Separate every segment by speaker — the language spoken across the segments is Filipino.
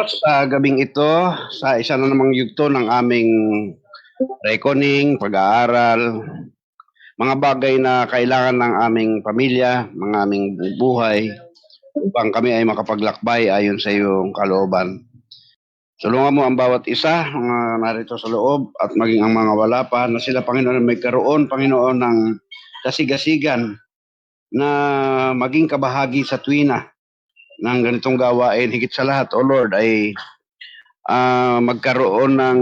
Speaker 1: Sa gabing ito, sa isa na namang yugto ng aming reckoning, pag-aaral, mga bagay na kailangan ng aming pamilya, mga aming buhay, upang kami ay makapaglakbay ayon sa iyong kalooban. Tulungan mo ang bawat isa, mga narito sa loob, at maging ang mga wala pa, na sila, Panginoon, may karoon, Panginoon, ng kasigasigan na maging kabahagi sa tuwina ng ganitong gawain. Higit sa lahat, O Lord, ay magkaroon ng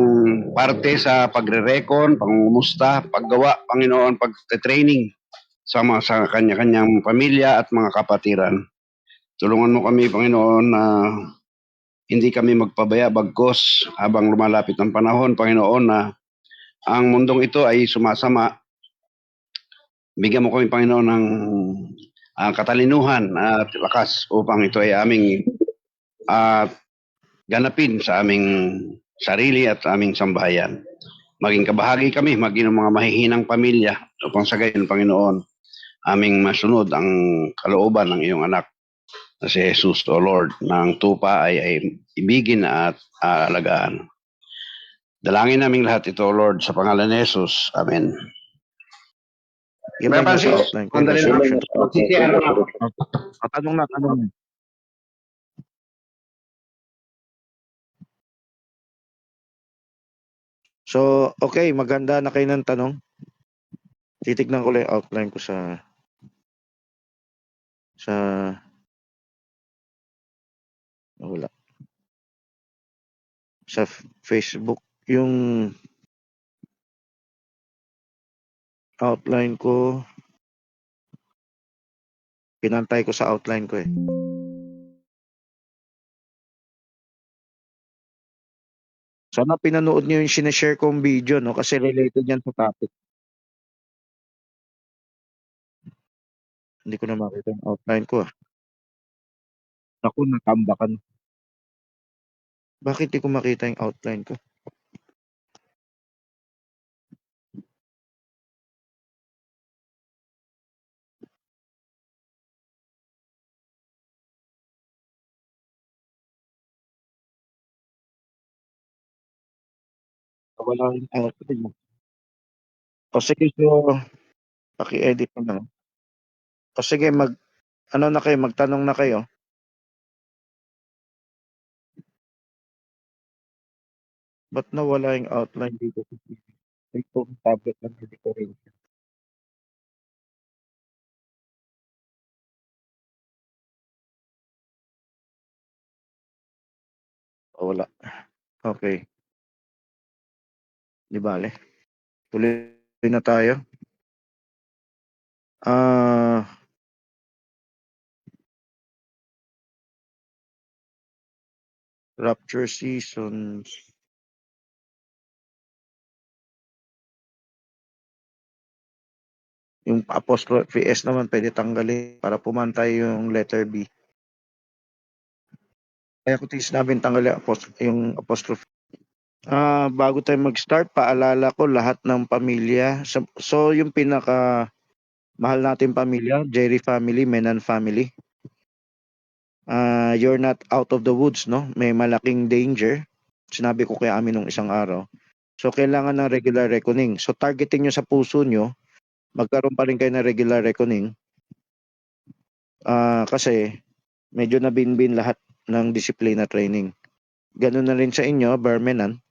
Speaker 1: parte sa pagre-recon, pangumusta, paggawa, Panginoon, pag-training sa kanya-kanyang pamilya at mga kapatiran. Tulungan mo kami, Panginoon, na hindi kami magpabaya bagkos habang lumalapit ang panahon, Panginoon, na ang mundong ito ay sumasama. Bigyan mo kami, Panginoon, ng katalinuhan at lakas upang ito ay aming ganapin sa aming sarili at aming sambahayan. Maging kabahagi kami, maging mga mahihinang pamilya upang sa gayon, Panginoon, aming masunod ang kalooban ng iyong anak na si Jesus, O Lord, ng tupa ay ibigin at aalagaan. Dalangin naming lahat ito, O Lord, sa pangalan ni Jesus. Amen.
Speaker 2: Yung may nasa outline ko. Tanong na. So, okay, maganda na kayo ng tanong. Titignan ko lang yung outline ko sa wala. Sa Facebook, yung outline ko, pinantay ko sa outline ko eh. Sana pinanood niyo yung sineshare kong video, no? Kasi related yan sa topic. Hindi ko na makita yung outline ko ah. Naku, natambakan. Bakit di ko makita yung outline ko? Wala yung outline mo. O sige, so, paki-edit mo na. O sige, magtanong na kayo. Ba't nawala yung outline dito? Ito, tablet lang dito rin. Wala. Okay. Di bale. Tuloy na tayo. Rapture seasons. Yung apostrophe S naman pwede tanggalin para pumantay yung letter B. Kaya ko sinabi tanggalin yung apostrophe. Bago tayo mag-start, paalala ko lahat ng pamilya. So yung pinaka mahal natin pamilya, Jerry family, Menan family. You're not out of the woods, no? May malaking danger. Sinabi ko kay amin nung isang araw. So kailangan ng regular reckoning. So targeting nyo sa puso nyo, magkaroon pa rin kayo ng regular reckoning. Kasi medyo nabinbin lahat ng disciplina training. Ganun na rin sa inyo, Barmenan.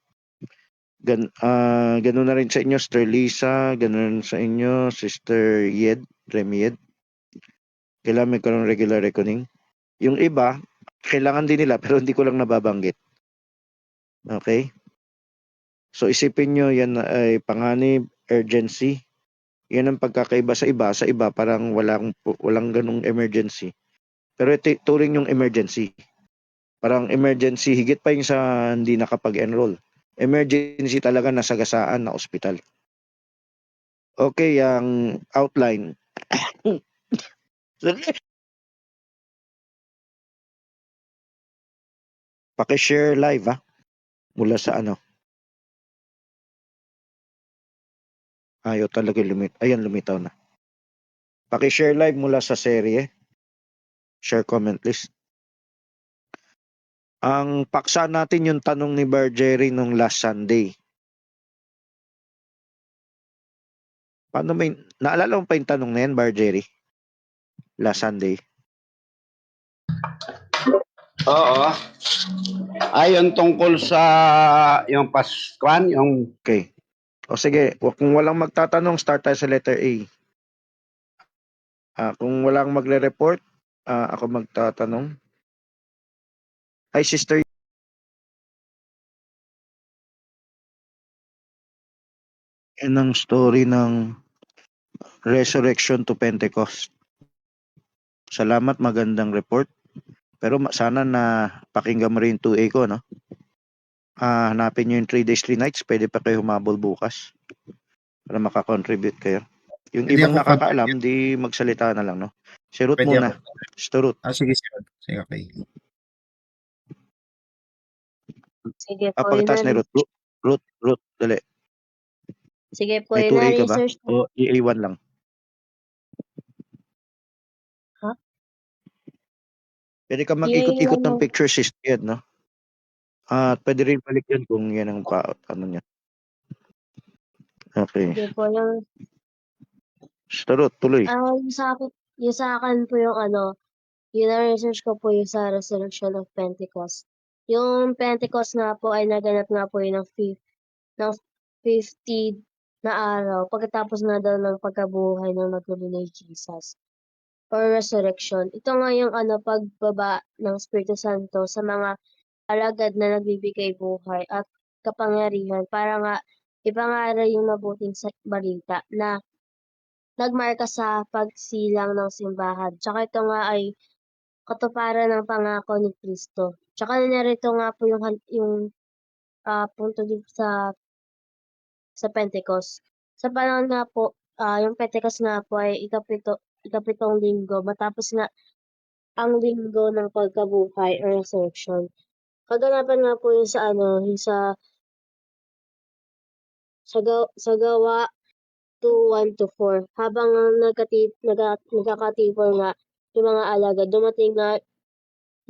Speaker 2: Ganun na rin sa inyo, Sister Lisa. Ganun sa inyo, Sister Yed, Remy Yed. Kailangan may karoon regular reckoning. Yung iba, kailangan din nila pero hindi ko lang nababanggit. Okay? So isipin nyo, yan ay panganib, urgency. Yan ang pagkakaiba sa iba. Sa iba, parang walang ganung emergency. Pero ito turing yung emergency. Parang emergency, higit pa yung sa hindi nakapag-enroll. Emergency talaga nasagasaan na ospital. Okay, ang outline. Paki-share live mula sa ano. Ayaw talaga Ayan, lumitaw na. Paki-share live mula sa serye. Share comment list. Ang paksa natin yung tanong ni Barjeri nung last Sunday. Paano naalala mo pa yung tanong na yan, Barjeri? Last Sunday.
Speaker 1: Oo. Yung tungkol sa yung Paskuan, yung
Speaker 2: Okay. O sige, kung walang magtatanong, start tayo sa letter A. Kung walang magre-report, ako magtatanong. Ay, Sister, yan ang story ng Resurrection to Pentecost. Salamat, magandang report. Pero sana na pakinggan mo rin yung 2A ko, no? Hanapin nyo yung 3 days, 3 nights. Pwede pa kayo humabol bukas para makakontribute kayo. Yung
Speaker 3: Pwede
Speaker 2: ibang
Speaker 3: ako
Speaker 2: nakakaalam, di magsalita na lang, no? Si Ruth
Speaker 3: Pwede
Speaker 2: muna. Sister Ruth.
Speaker 3: Sige, sir. Sige, okay.
Speaker 4: Sige po,
Speaker 2: Pakitas ni Ruth. Ruth, dali.
Speaker 4: Sige po,
Speaker 2: May 2A ka ba?
Speaker 4: na-research
Speaker 2: O EA1 lang?
Speaker 4: Ha?
Speaker 2: Pwede ka mag-ikot-ikot
Speaker 4: EA1
Speaker 2: ng
Speaker 4: lang.
Speaker 2: picture, Sister Ed, no? At pwede rin balik yun kung yan ang ano niya. Okay.
Speaker 4: Sige po, yung,
Speaker 2: Sister Ruth, tuloy.
Speaker 4: yung sa akin po yung yung na-research ko po yung sa Resurrection of Pentecost. Yung Pentecost nga po ay naganap nga po yung ng 50 na araw pagkatapos nga daw ng pagkabuhay ng nagulo ni Jesus or resurrection. Ito nga yung pagbaba ng Espiritu Santo sa mga alagad na nagbibigay buhay at kapangyarihan para nga ipangaral yung mabuting balita na nagmarka sa pagsilang ng simbahan. Tsaka ito nga ay katuparan ng pangako ni Kristo. Tsaka narito nga po yung punto dito sa Pentecost. Sa panahon nga po, yung Pentecost nga po ay ikapitong linggo matapos nga ang linggo ng pagkabuhay or resurrection. Kaganapan nga po yung yung sa gawa 2:1-4 habang nagkakatipon nga yung mga alagad, dumating nga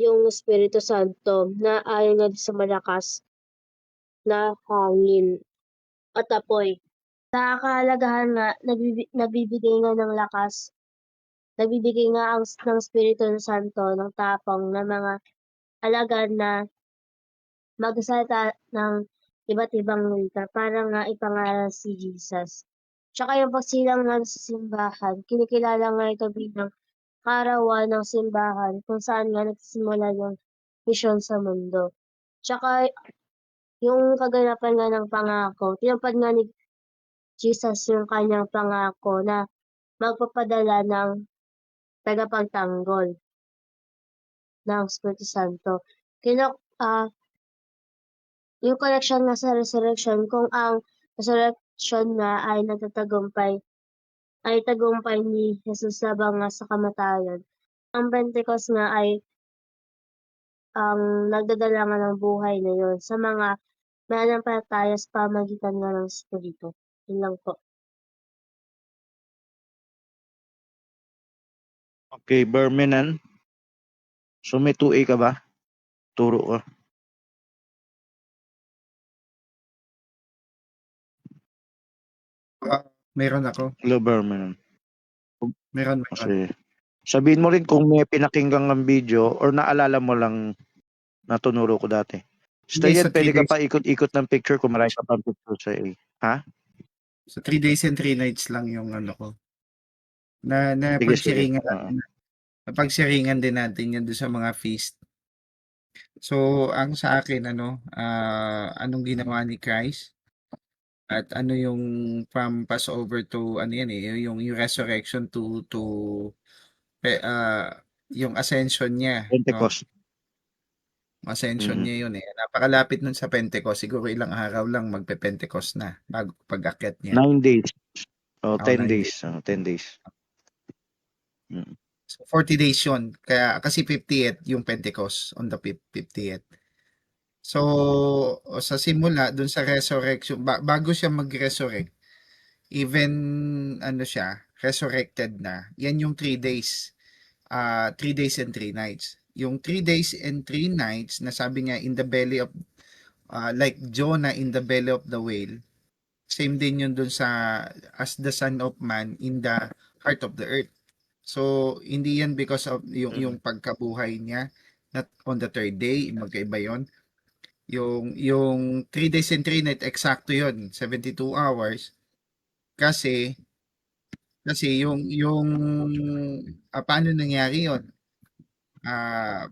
Speaker 4: yung Espiritu Santo na ayon nga sa malakas na hangin at apoy. Sa kahalagahan nga, nagbibigay nga ng lakas, nagbibigay nga ng Espiritu Santo ng tapang na mga alagad na magsalita ng iba't ibang wika para nga ipangaral si Jesus. Tsaka yung pagsilang nga sa simbahan, kinikilala nga ito bilang karawan ng simbahan kung saan nga nagsisimula yung misyon sa mundo. Tsaka yung kaganapan nga ng pangako, tinupad nga ni Jesus yung kanyang pangako na magpapadala ng tagapagtanggol ng Espiritu Santo. Yung connection nga sa resurrection, kung ang resurrection nga ay tagumpay ni Jesus labang nga sa kamatayan. Ang Pentecost nga ay ang nagdadala nga ng buhay na yon sa mga mananampalataya sa pamagitan nga ng Espiritu. Yun lang po.
Speaker 2: Okay, Bermenan. So may 2A ka ba? Turo ka.
Speaker 3: Meron ako.
Speaker 2: Hello, Bermenan.
Speaker 3: Meron.
Speaker 2: Kasi sabihin mo rin kung may pinakinggang ng video or naalala mo lang na tunuro ko dati. Stay
Speaker 3: Hindi,
Speaker 2: yan,
Speaker 3: sa
Speaker 2: pwede
Speaker 3: 3
Speaker 2: ka
Speaker 3: days.
Speaker 2: pa ikot-ikot ng picture kung marami ka pang picture sa A. Ha?
Speaker 3: Sa 3 days and 3 nights lang yung ko. Na
Speaker 2: Sige.
Speaker 3: napagsiringan din natin yan doon sa mga feast. So, ang sa akin, anong ginawa ni Christ? At ano yung from Passover to, yung resurrection yung ascension niya, no?
Speaker 2: Pentecost.
Speaker 3: Ascension niya yun eh. Napakalapit nun sa Pentecost. Siguro ilang araw lang magpe-Pentecost na bago pag-akyat niya.
Speaker 2: 9 days. O, 10
Speaker 3: 9
Speaker 2: days. 10 days.
Speaker 3: So, 40 days yun. Kasi 50th yung Pentecost on the 50th. So, sa simula, dun sa resurrection, bago siya mag-resurrect, even, resurrected na, yan yung 3 days. 3 days and 3 nights. yung 3 days and 3 nights na sabi nga in the belly of like Jonah in the belly of the whale, same din yun dun sa as the Son of Man in the heart of the earth. So hindi yan because of yung pagkabuhay niya, not on the third day, magkaiba yon. Yung 3 days and 3 nights, eksakto yon, 72 hours. Kasi paano nangyari yon?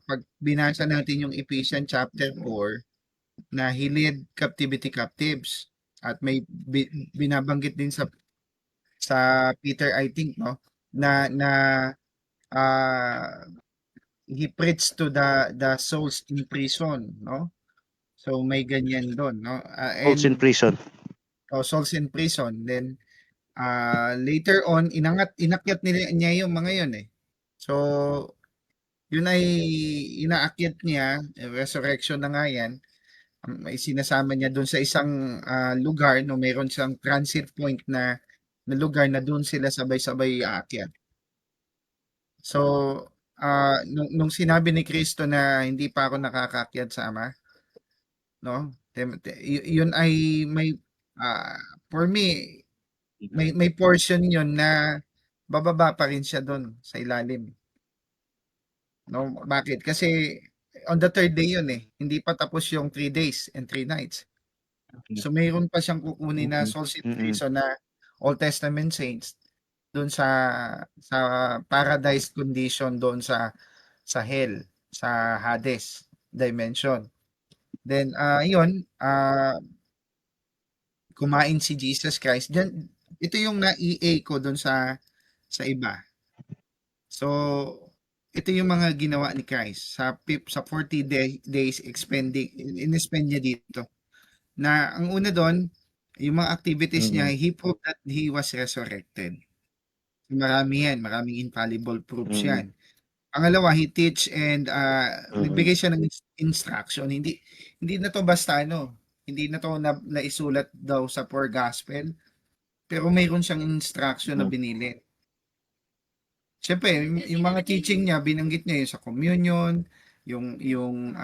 Speaker 3: Pag binasa natin yung Ephesians chapter 4, na he led captivity captives, at may binabanggit din sa Peter, I think, no, na uh, he preached to the souls in prison, no? So may ganyan doon, no?
Speaker 2: Souls in prison.
Speaker 3: Souls in prison. Then later on inakyat niya yung mga yun eh. So yun ay inaakyat niya, resurrection na nga yan. May sinasama niya doon sa isang lugar, no, mayroon siyang transit point na lugar na doon sila sabay-sabay aakyat. So nung sinabi ni Kristo na hindi pa ako nakakaakyat sa Ama, no? Yun ay may for me may portion yun na bababa pa rin siya doon sa ilalim. No, bakit? Kasi on the third day yun eh. Hindi pa tapos yung 3 days and 3 nights. So mayroon pa siyang kukunin na souls in prison na Old Testament saints doon sa paradise condition doon sa hell, sa Hades dimension. Then yun, kumain si Jesus Christ. Then ito yung na-EA ko doon sa iba. So ito yung mga ginawa ni Christ sa 40 days in-spend niya dito. Na ang una doon, yung mga activities niya, he proved that he was resurrected. Marami yan, maraming infallible proofs yan. Pangalawa, he teach and nagbigay siya ng instruction. Hindi na to basta hindi na to naisulat daw sa poor gospel, pero mayroon siyang instruction na binili. Siyempre, yung mga teaching niya, binanggit niya yung sa communion, yung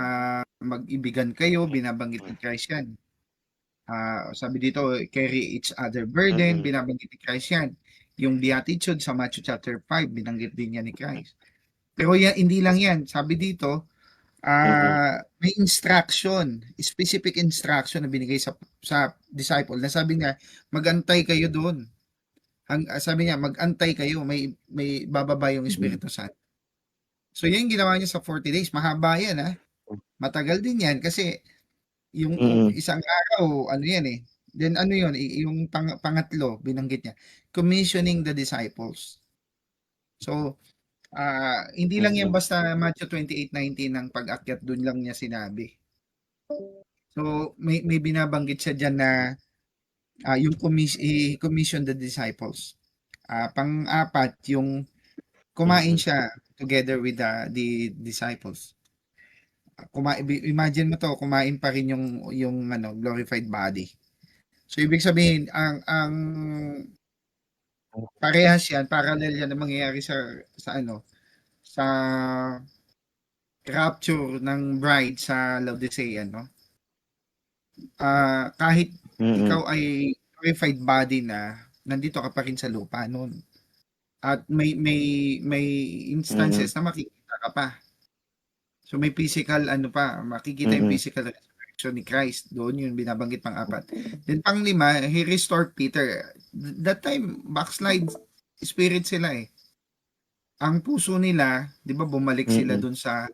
Speaker 3: mag-ibigan kayo, binabanggit ni Christ yan. Sabi dito, carry each other burden, binabanggit ni Christ yan. Yung beatitude sa Matthew chapter 5, binanggit din niya ni Christ. Pero yan, hindi lang yan. Sabi dito, may instruction, specific instruction na binigay sa disciple na sabi niya, mag-antay kayo doon. Sabi niya, mag-antay kayo, may bababa yung Espiritu Santo. So yan ginawa niya sa 40 days. Mahaba yan Matagal din yan kasi yung isang araw, ano yan eh. Then ano yun, yung pangatlo, binanggit niya, commissioning the disciples. So, hindi lang yan basta Matthew 28:19 ng pag-akyat, doon lang niya sinabi. So, may binabanggit siya dyan na yung commission the disciples. Pang-apat, yung kumain siya together with the disciples. Imagine mo to, kumain pa rin yung glorified body. So ibig sabihin ang parehas yan, parallel yan na mangyayari sa rapture ng bride sa Laodicea, no? Kahit ikaw ay glorified body na, nandito ka pa rin sa lupa noon. At may instances na makikita ka pa. So may physical makikita yung physical resurrection ni Christ. Doon yung binabanggit pang-apat. Then pang-lima, he restored Peter. That time, backslide spirit sila eh. Ang puso nila, 'di ba, bumalik sila doon sa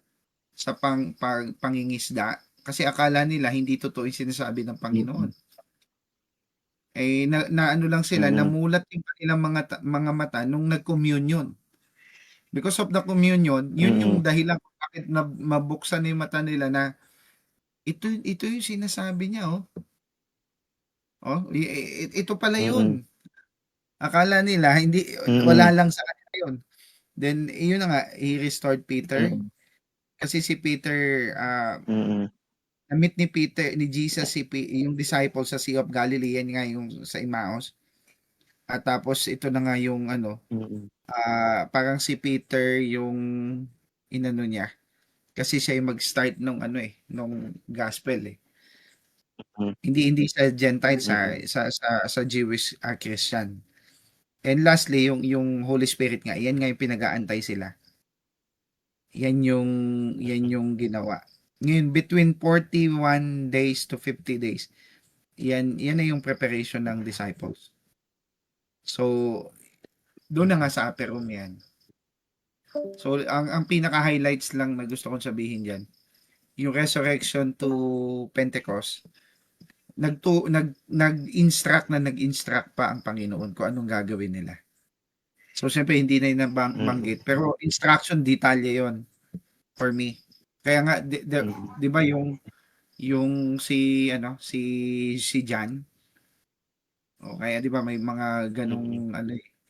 Speaker 3: pangingisda kasi akala nila hindi totoo yung sinasabi ng Panginoon. Na ano lang sila, namulat yung kanilang mga mata nung nag-communion. Because of the communion, yun yung dahilan kung bakit mabuksan na yung mata nila na ito yung sinasabi niya ito pala yun. Akala nila hindi wala lang sa kanila yun. Then yun na nga, he restored Peter. Kasi si Peter na-meet ni Jesus yung disciple sa Sea of Galilee, yan nga yung sa Emmaus. At tapos ito na nga yung parang si Peter yung inano niya, Kasi siya yung mag-start nung ano nung gospel eh.
Speaker 2: Mm.
Speaker 3: Hindi sa Gentile,
Speaker 2: Mm.
Speaker 3: sa Jewish Christian. And lastly, yung Holy Spirit nga, yan nga yung pinag-aantay sila. Yan yung ginawa. Ngayon, between 41 days to 50 days, yan na yung preparation ng disciples. So, doon na nga sa upper room yan. So, ang pinaka-highlights lang na gusto kong sabihin diyan, yung resurrection to Pentecost, nag-instruct pa ang Panginoon kung anong gagawin nila. So, siyempre, hindi na yun banggit. Pero, instruction, detalye yon for me. Kaya nga, di ba yung si John, o kaya di ba may mga ganong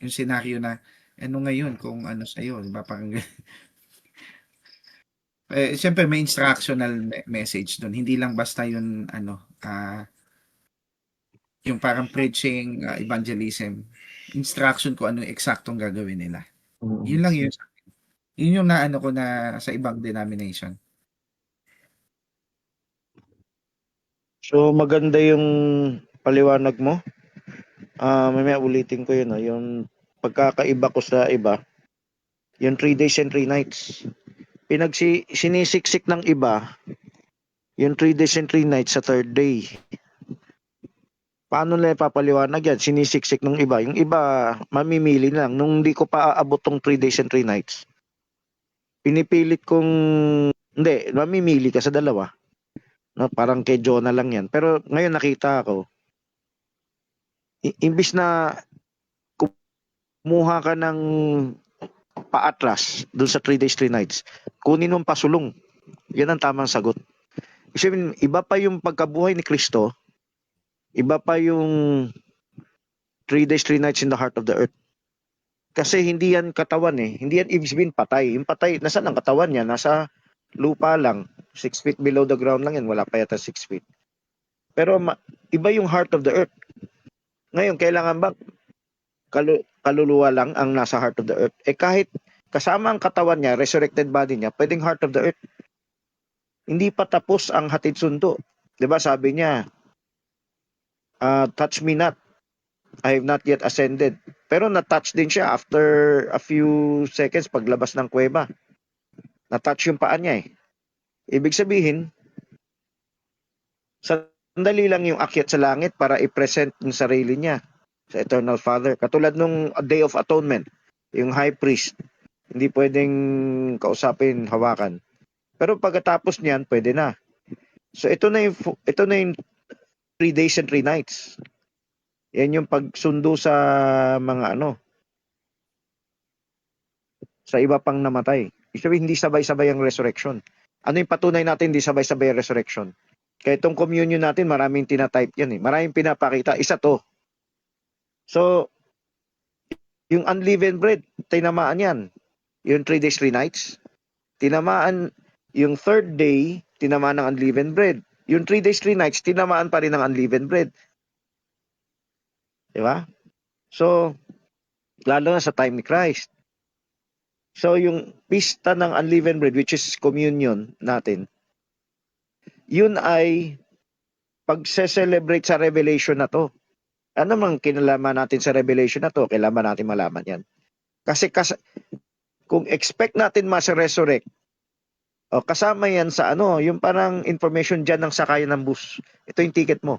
Speaker 3: yung senaryo na ano ngayon kung ano sa'yo, di ba parang siyempre may instructional message doon. Hindi lang basta yung parang preaching, evangelism, instruction ko ano yung eksaktong gagawin nila. Yun lang yun. Yun yung naano ko na sa ibang denomination.
Speaker 2: So maganda yung paliwanag mo. Mamaya ulitin ko yun. Yung pagkakaiba ko sa iba, yung 3 days and 3 nights. Sinisiksik ng iba, yung 3 days and 3 nights sa third day. Paano nila ipapaliwanag yan? Sinisiksik ng iba. Yung iba, mamimili lang. Nung hindi ko pa aabot tong 3 days and 3 nights, pinipilit kong, hindi, mamimili ka sa dalawa. No, parang kay Jonah lang yan. Pero ngayon nakita ko, imbis na kumuha ka ng paatras dun sa 3 days, 3 nights, kunin mong pasulong. Yan ang tamang sagot. Isipin, iba pa yung pagkabuhay ni Kristo, iba pa yung 3 days, 3 nights in the heart of the earth. Kasi hindi yan katawan eh. Hindi yan ibig sabihin patay. Yung patay, nasaan ang katawan niya? Nasa lupa lang. 6 feet below the ground lang yan. Wala pa yata 6 feet. Pero iba yung heart of the earth. Ngayon, kailangan ba kaluluwa lang ang nasa heart of the earth? Kahit kasama ang katawan niya, resurrected body niya, pwedeng heart of the earth. Hindi pa tapos ang hatid sundo. 'Di ba sabi niya, touch me not. I have not yet ascended. Pero na-touch din siya after a few seconds paglabas ng kuweba. Na-touch yung paa niya eh. Ibig sabihin, sandali lang yung akyat sa langit para i-present yung sarili niya sa Eternal Father. Katulad nung Day of Atonement, yung high priest, hindi pwedeng kausapin, hawakan. Pero pagkatapos niyan, pwede na. So ito na yung 3 days and 3 nights. Yan yung pagsundo sa mga sa iba pang namatay. Ibig hindi sabay-sabay ang resurrection. Ano yung patunay natin hindi sabay-sabay ang resurrection? Kaya itong communion natin, maraming tinatype yan eh. Maraming pinapakita. Isa to. So, yung unleavened bread, tinamaan yan. Yung 3 days, 3 nights. Tinamaan yung third day, tinamaan ng unleavened bread. Yung 3 days, 3 nights, tinamaan pa rin ng unleavened bread. Diba? So, lalo na sa time ni Christ. So, yung pista ng unleavened bread, which is communion natin, yun ay pagse-celebrate sa revelation na to. Ano mang kinalaman natin sa revelation na to, kailangan natin malaman yan. Kasi kung expect natin mas-resurrect, kasama yan sa yung parang information dyan ng sakayan ng bus. Ito yung ticket mo.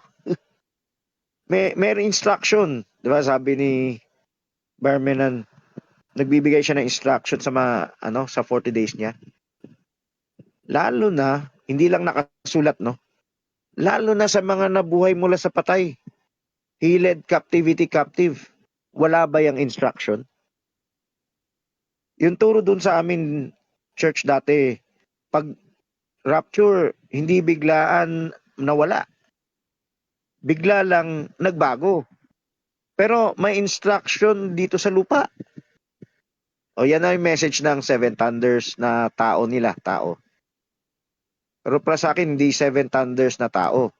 Speaker 2: may instruction. Diba sabi ni Barmenan, nagbibigay siya ng instruction sa sa 40 days niya. Lalo na, hindi lang nakasulat, no? Lalo na sa mga nabuhay mula sa patay. He led captivity captive. Wala ba yung instruction? Yung turo dun sa amin, church dati, pag rapture, hindi biglaan nawala. Bigla lang nagbago. Pero may instruction dito sa lupa. O yan na yung message ng Seven Thunders na tao nila, tao. Pero para sa akin, hindi Seven Thunders na tao.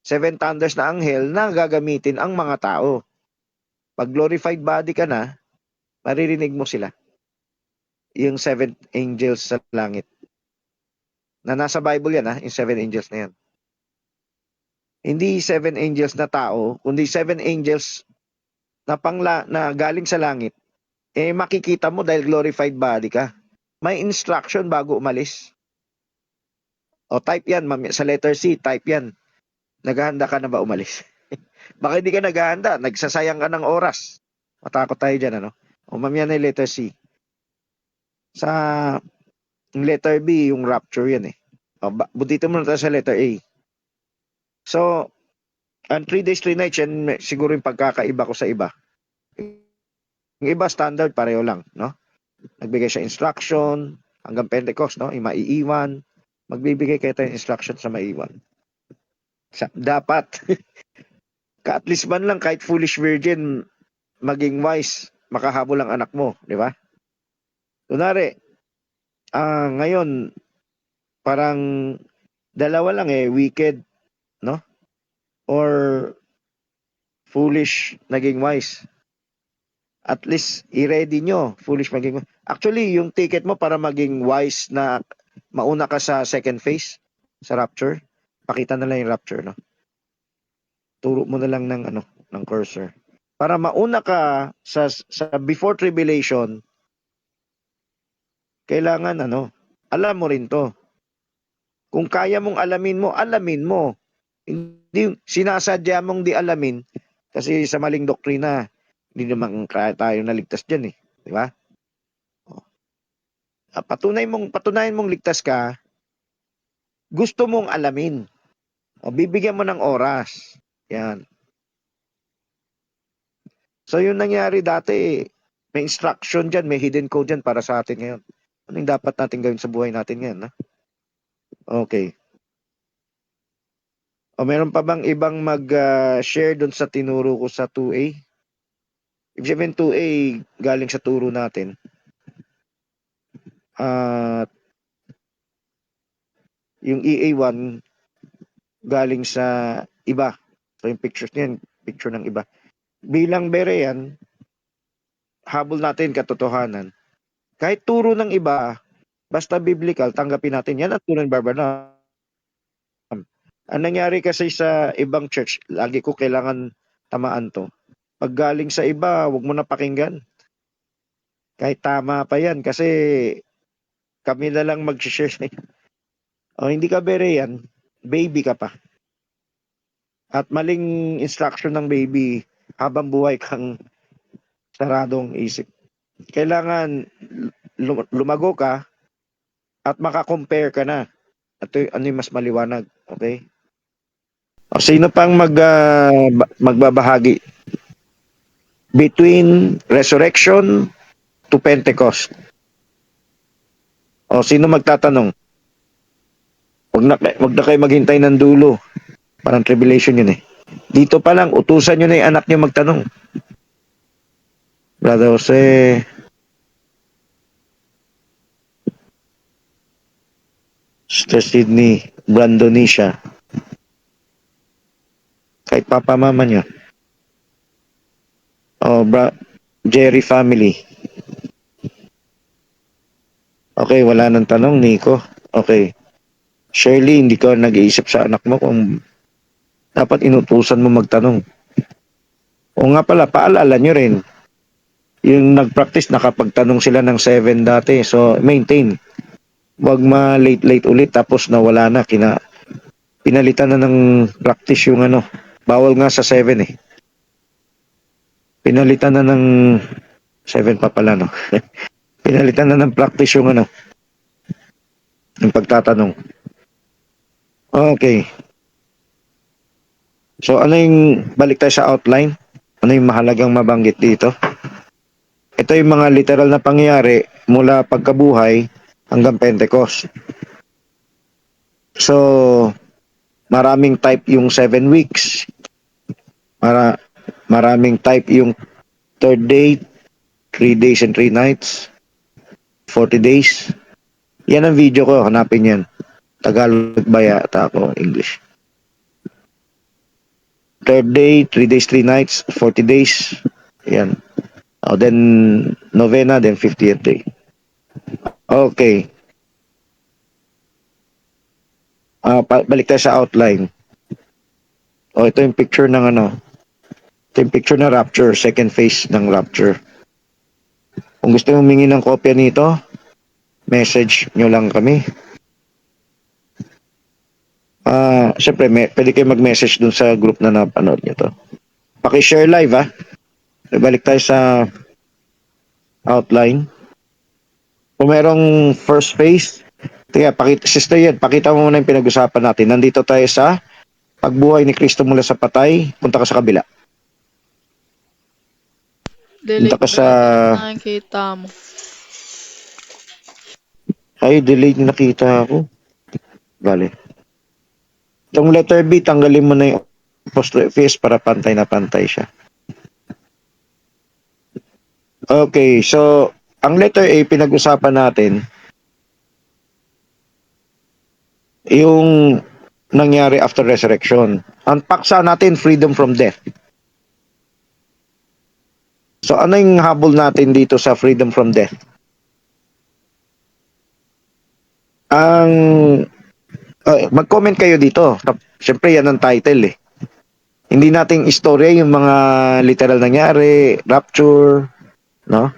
Speaker 2: Seven Thunders na anghel na gagamitin ang mga tao. Pag glorified body ka na, maririnig mo sila. Yung seven angels sa langit. Na nasa Bible yan, yung 7 angels na yan. Hindi 7 angels na tao, kundi 7 angels na galing sa langit. Makikita mo dahil glorified body ka. May instruction bago umalis. O type yan, sa letter C, type yan. Naghahanda ka na ba umalis? Baka hindi ka naghahanda, nagsasayang ka ng oras. Matakot tayo dyan, ano? O mamaya na yung letter C. Sa letter B, yung rapture yan O, budito mo na tayo sa letter A. So, ang 3 days, 3 nights, yan siguro yung pagkakaiba ko sa iba. Yung iba, standard, pareho lang, no? Nagbigay siya instruction, hanggang Pentecost, no? Yung maiiwan, magbibigay kayo tayo instruction sa maiiwan. Dapat, at least man lang, kahit foolish virgin, maging wise, makahabol ang anak mo, di ba? Kunwari, ngayon, parang dalawa lang wicked, no? Or foolish, naging wise. At least, i-ready nyo, foolish maging wise. Actually, yung ticket mo para maging wise na mauna ka sa second phase, sa rapture, pakita na lang yung rapture, no? Turo mo na lang ng cursor. Para mauna ka sa before tribulation, kailangan alam mo rin to. Kung kaya mong alamin mo. Hindi sinasadya mong di alamin kasi sa maling doktrina, hindi naman kaya tayo naligtas diyan di ba? Patunayan mong ligtas ka, gusto mong alamin. Bibigyan mo ng oras. Yan. So yung nangyari dati, may instruction dyan, may hidden code dyan para sa atin ngayon. Ano yung dapat natin gawin sa buhay natin ngayon? Okay. Meron pa bang ibang mag-share dun sa tinuro ko sa 2A? Ibig sabihin 2A galing sa turo natin. At yung EA1 galing sa iba. So yung pictures niyan, picture ng iba. Bilang Berean, habol natin katotohanan. Kahit turo ng iba, basta biblical, tanggapin natin. Yan ang turo ng Barbanam. Ang nangyari kasi sa ibang church, lagi ko kailangan tamaan to. Pag galing sa iba, wag mo na pakinggan. Kahit tama pa yan, kasi kami na lang mag-share sa hindi ka Berean, baby ka pa. At maling instruction ng baby, habang buhay kang saradong isip. Kailangan lumago ka at makakompare ka na. At ano yung mas maliwanag. Okay? Sino pang magbabahagi? Between resurrection to Pentecost. Sino magtatanong? Wag na kayo maghintay ng dulo. Parang tribulation yun Dito pa lang, utusan nyo na yung anak nyo magtanong. Brother Jose. Sister Sydney. Brandonisha. Kahit papa mama nyo. Jerry family. Okay, wala nang tanong, Nico. Okay. Shirley, hindi ka nag-iisip sa anak mo kung dapat inutusan mo magtanong. O nga pala, paalala nyo rin. Yung nag-practice, nakapagtanong sila ng 7 dati. So, maintain. Huwag ma-late ulit tapos nawala na. Pinalitan na ng practice yung Bawal nga sa 7 Pinalitan na ng 7 pa pala, no? Pinalitan na ng practice yung yung pagtatanong. Okay. So, balik tayo sa outline. Ano yung mahalagang mabanggit dito? Ito yung mga literal na pangyayari mula pagkabuhay hanggang Pentecost. So, maraming type yung 7 weeks. Maraming type yung 3rd day, 3 days and 3 nights, 40 days. Yan ang video ko, hanapin yan. Tagalog baya at ako English. 3rd day, 3 days, 3 nights, 40 days. Yan. Then novena, then 50th day. Okay. Balik tayo sa outline. Ito yung picture ng ito yung picture ng Rapture, second phase ng Rapture. Kung gusto mong humingi ng kopya nito, message nyo lang kami. Siyempre, pwede kayo mag-message dun sa group na napanood nyo to. Paki-share live, Balik tayo sa outline. Kung merong first phase, Sister Yed, pakita mo muna yung pinag-usapan natin. Nandito tayo sa pagbuhay ni Kristo mula sa patay, punta ka sa kabila. Punta
Speaker 5: Delete
Speaker 2: ka sa...
Speaker 5: nakikita mo.
Speaker 2: Ay, delete nakita ako. Bale. Itong letter B, tanggalin mo na yung apostrophe S para pantay na pantay siya. Okay, so ang letter A, pinag-usapan natin yung nangyari after resurrection. Ang paksa natin, freedom from death. So ano yung habol natin dito sa freedom from death? Ang mag-comment kayo dito. Siyempre yan ang title Hindi nating istorya yung mga literal nangyari, rapture, no?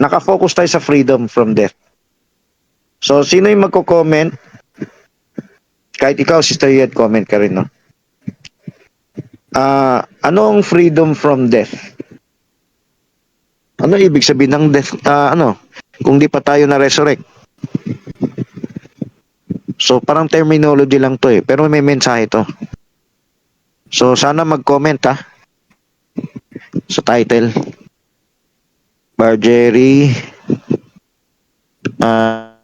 Speaker 2: Naka-focus tayo sa freedom from death. So sino yung magko-comment? Kahit ikaw, Sister Yed, comment ka rin, no? Anong freedom from death? Ano ibig sabihin ng death? Kung di pa tayo na-resurrect. So, parang terminology lang to pero may mensahe to. So, sana mag-comment sa title. Bargery,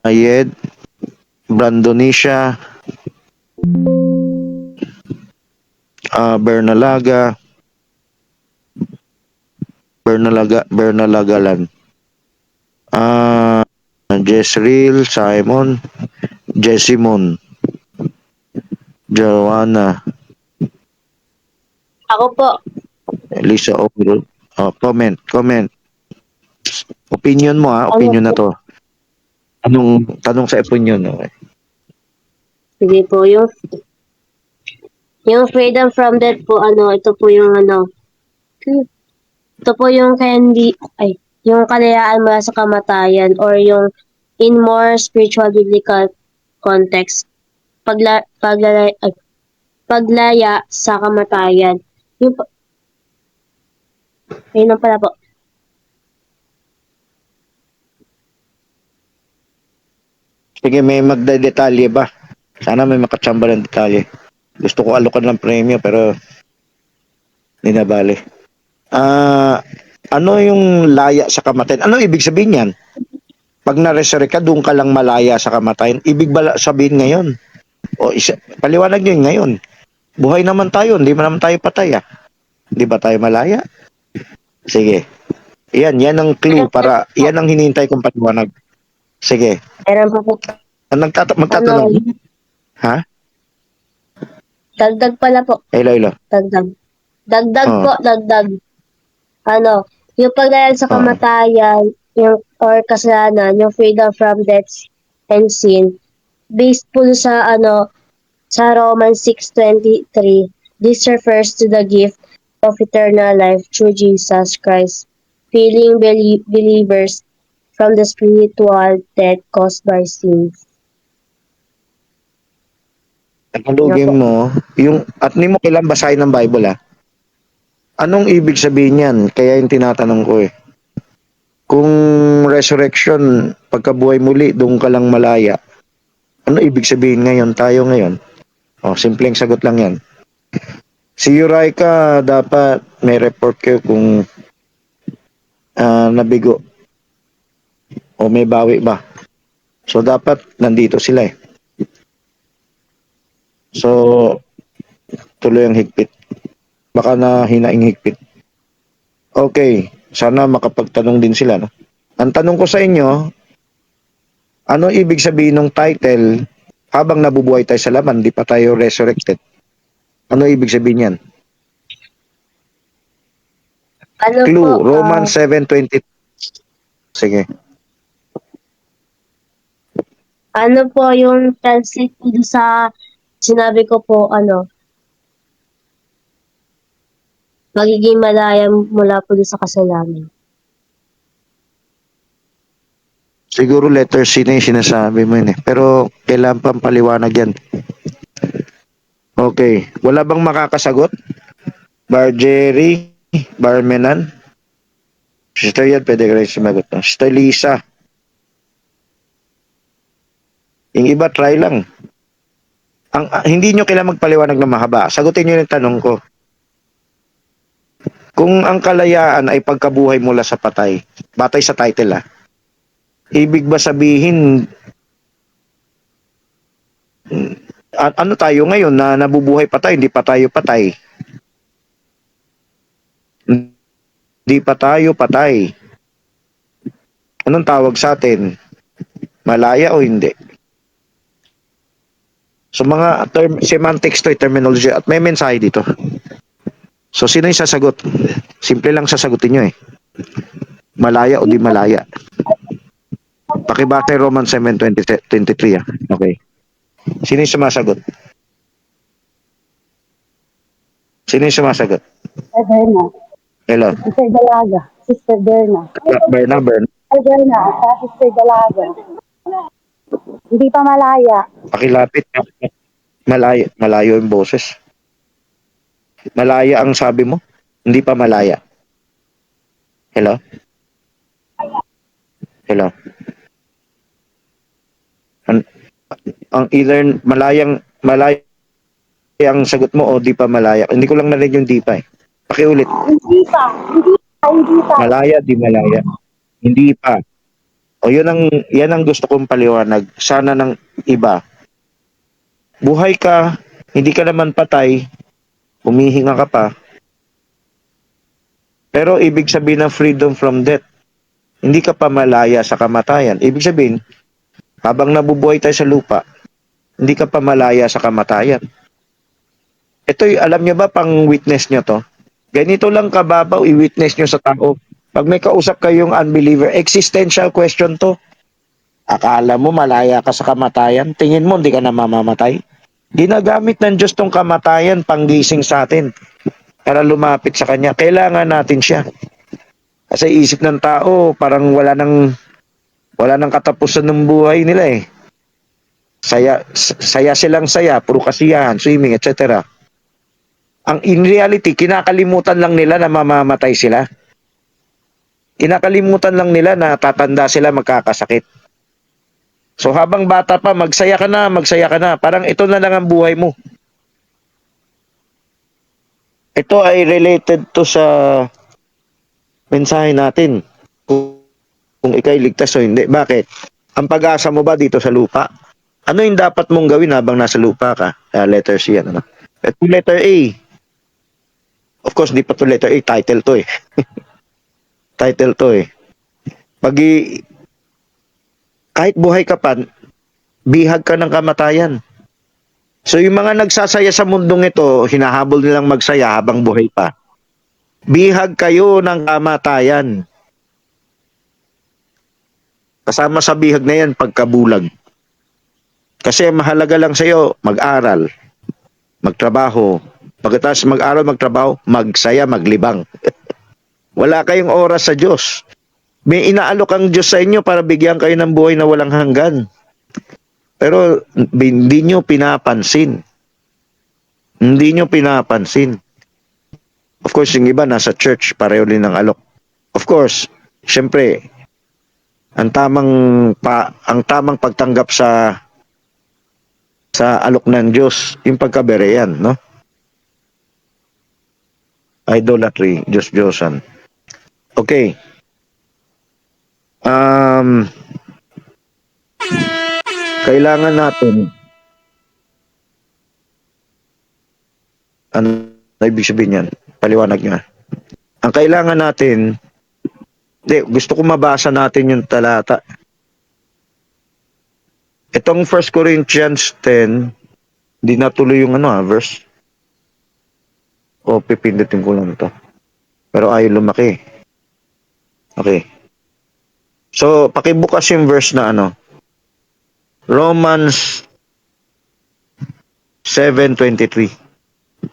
Speaker 2: Yed, Brandonisha, Bernalagalan, Jezreel, Simon, Jessimon, Joanna,
Speaker 4: Ako po.
Speaker 2: Lisa Ogro. Comment. Opinion mo
Speaker 4: Ano
Speaker 2: opinion na
Speaker 4: po?
Speaker 2: to. Tanong sa opinion, okay?
Speaker 4: Sige po. Yung freedom from death po, ito po yung ito po yung yung kalayaan mula sa kamatayan or yung in more spiritual biblical context, paglaya sa kamatayan. Yung, ayun lang pala po.
Speaker 2: Sige, may magdedetalye ba? Sana may makatsamba ng detalye. Gusto ko alokan ng premyo pero hindi na bale. Ano yung laya sa kamatayan? Ano ibig sabihin yan? Pag na-resurrect ka, doon ka lang malaya sa kamatayan. Ibig ba sabihin ngayon? Paliwanag nyo yun ngayon. Buhay naman tayo, hindi naman tayo patay Hindi ba tayo malaya? Sige. Yan ang clue para, yan ang hinihintay kong paliwanag. Sige.
Speaker 4: Meron pa po.
Speaker 2: Magtatanong. Ha?
Speaker 4: Dagdag pala po.
Speaker 2: Hello.
Speaker 4: Dagdag po, dagdag. Yung paglaya sa kamatayan, or kasalanan, yung freedom from death and sin, based po sa sa Romans 6:23, this refers to the gift of eternal life through Jesus Christ, freeing believers from the spiritual death caused by sin.
Speaker 2: Nakalugin mo, at hindi mo kailangan basahin ng Bible Anong ibig sabihin yan? Kaya yung tinatanong ko Kung resurrection, pagkabuhay muli, doon ka lang malaya. Ano ibig sabihin ngayon, tayo ngayon? Simpleng sagot lang yan. Si Uriah dapat may report kayo kung nabigo o may bawi ba. So, dapat nandito sila So, tuloy ang higpit. Baka na hinaing higpit. Okay, sana makapagtanong din sila. No? Ang tanong ko sa inyo, ano ibig sabihin ng title habang nabubuhay tayo sa laman, di pa tayo resurrected? Ano ibig sabihin yan? Clue, Romans 7:20. Sige.
Speaker 4: Ano po yung translate po dun sa sinabi ko po, magiging malaya mula po dun sa kasalanan.
Speaker 2: Siguro letter C na yung sinasabi mo yun eh. Pero kailangan pang paliwanag yan. Okay. Wala bang makakasagot? Bar Jerry, Bar Menan? Sister yan, pwede ka rin sumagot. Sister Lisa. Yung iba, try lang. Hindi nyo kailangan magpaliwanag ng mahaba. Sagutin nyo yung tanong ko. Kung ang kalayaan ay pagkabuhay mula sa patay, batay sa title ibig ba sabihin, ano tayo ngayon na nabubuhay pa tayo, hindi pa tayo patay? Hindi pa tayo patay. Anong tawag sa atin? Malaya o hindi? So mga semantics to, terminology, at may mensahe dito. So sino yung sasagot? Simple lang sasagutin nyo eh. Malaya o di malaya? Pakibasa yung Romans 7:23 Okay. Sino yung sumasagot? Sino yung sumasagot?
Speaker 5: Ay, Berna.
Speaker 2: Hello?
Speaker 5: Sister Dalaga. Sister Berna.
Speaker 2: Berna.
Speaker 5: Ay, Berna. Sister Dalaga. Hindi pa malaya.
Speaker 2: Pakilapit. Malayo yung boses. Malaya ang sabi mo? Hindi pa malaya. Hello? Hello? Ang either malaya ang sagot mo o di pa malaya. Hindi ko lang narinig yung di pa eh. Pakiulit.
Speaker 5: Hindi pa. Hindi pa.
Speaker 2: Malaya, di malaya. Hindi pa. O yan ang gusto kong paliwanag. Sana ng iba. Buhay ka, hindi ka naman patay, humihinga ka pa. Pero ibig sabihin ng freedom from death, hindi ka pa malaya sa kamatayan. Ibig sabihin, habang nabubuhay tayo sa lupa, hindi ka pa malaya sa kamatayan. Ito, alam nyo ba, pang witness nyo to? Ganito lang kababaw, i-witness nyo sa tao. Pag may kausap kayong unbeliever, existential question to. Akala mo malaya ka sa kamatayan, tingin mo hindi ka na mamamatay. Ginagamit ng Diyos tong kamatayan panggising sa atin para lumapit sa Kanya. Kailangan natin siya. Kasi isip ng tao, parang wala nang katapusan ng buhay nila eh. Saya silang saya, puro kasiyahan, swimming, etc. Ang in reality, kinakalimutan lang nila na mamamatay sila. Kinakalimutan lang nila na tatanda sila, magkakasakit. So habang bata pa, magsaya ka na. Parang ito na lang ang buhay mo. Ito ay related to sa mensahe natin. Kung ikay ligtas o hindi. Bakit? Ang pag-asa mo ba dito sa lupa? Ano yung dapat mong gawin habang nasa lupa ka? Letter C yan. Ano? Ito letter A. Of course, di pa to letter A. Title to eh. Title to eh. Kahit buhay ka pa, bihag ka ng kamatayan. So yung mga nagsasaya sa mundong ito, hinahabol nilang magsaya habang buhay pa. Bihag kayo ng kamatayan. Kasama sa bihag na yan, pagkabulag. Kasi mahalaga lang sa'yo, mag-aral, magtrabaho. Pagkatapos mag-aral, magtrabaho, magsaya, maglibang. Wala kayong oras sa Diyos. May inaalok ang Diyos sa inyo para bigyan kayo ng buhay na walang hanggan. Pero hindi nyo pinapansin. Hindi nyo pinapansin. Of course, yung iba nasa church, pareho din ng alok. Of course, syempre, ang tamang pagtanggap sa alok ng Diyos, yung pagkabereyan, no? Idolatry, Diyos-Diyosan. Okay. Kailangan natin ano ibig sabihin yan? Paliwanag niya. Ang kailangan natin gusto ko mabasa natin yung talata. Itong 1 Corinthians 10 hindi natuloy yung verse. O pipindutin ko lang to. Pero ayaw lumaki. Okay. So, pakibukas yung verse na Romans 7:23.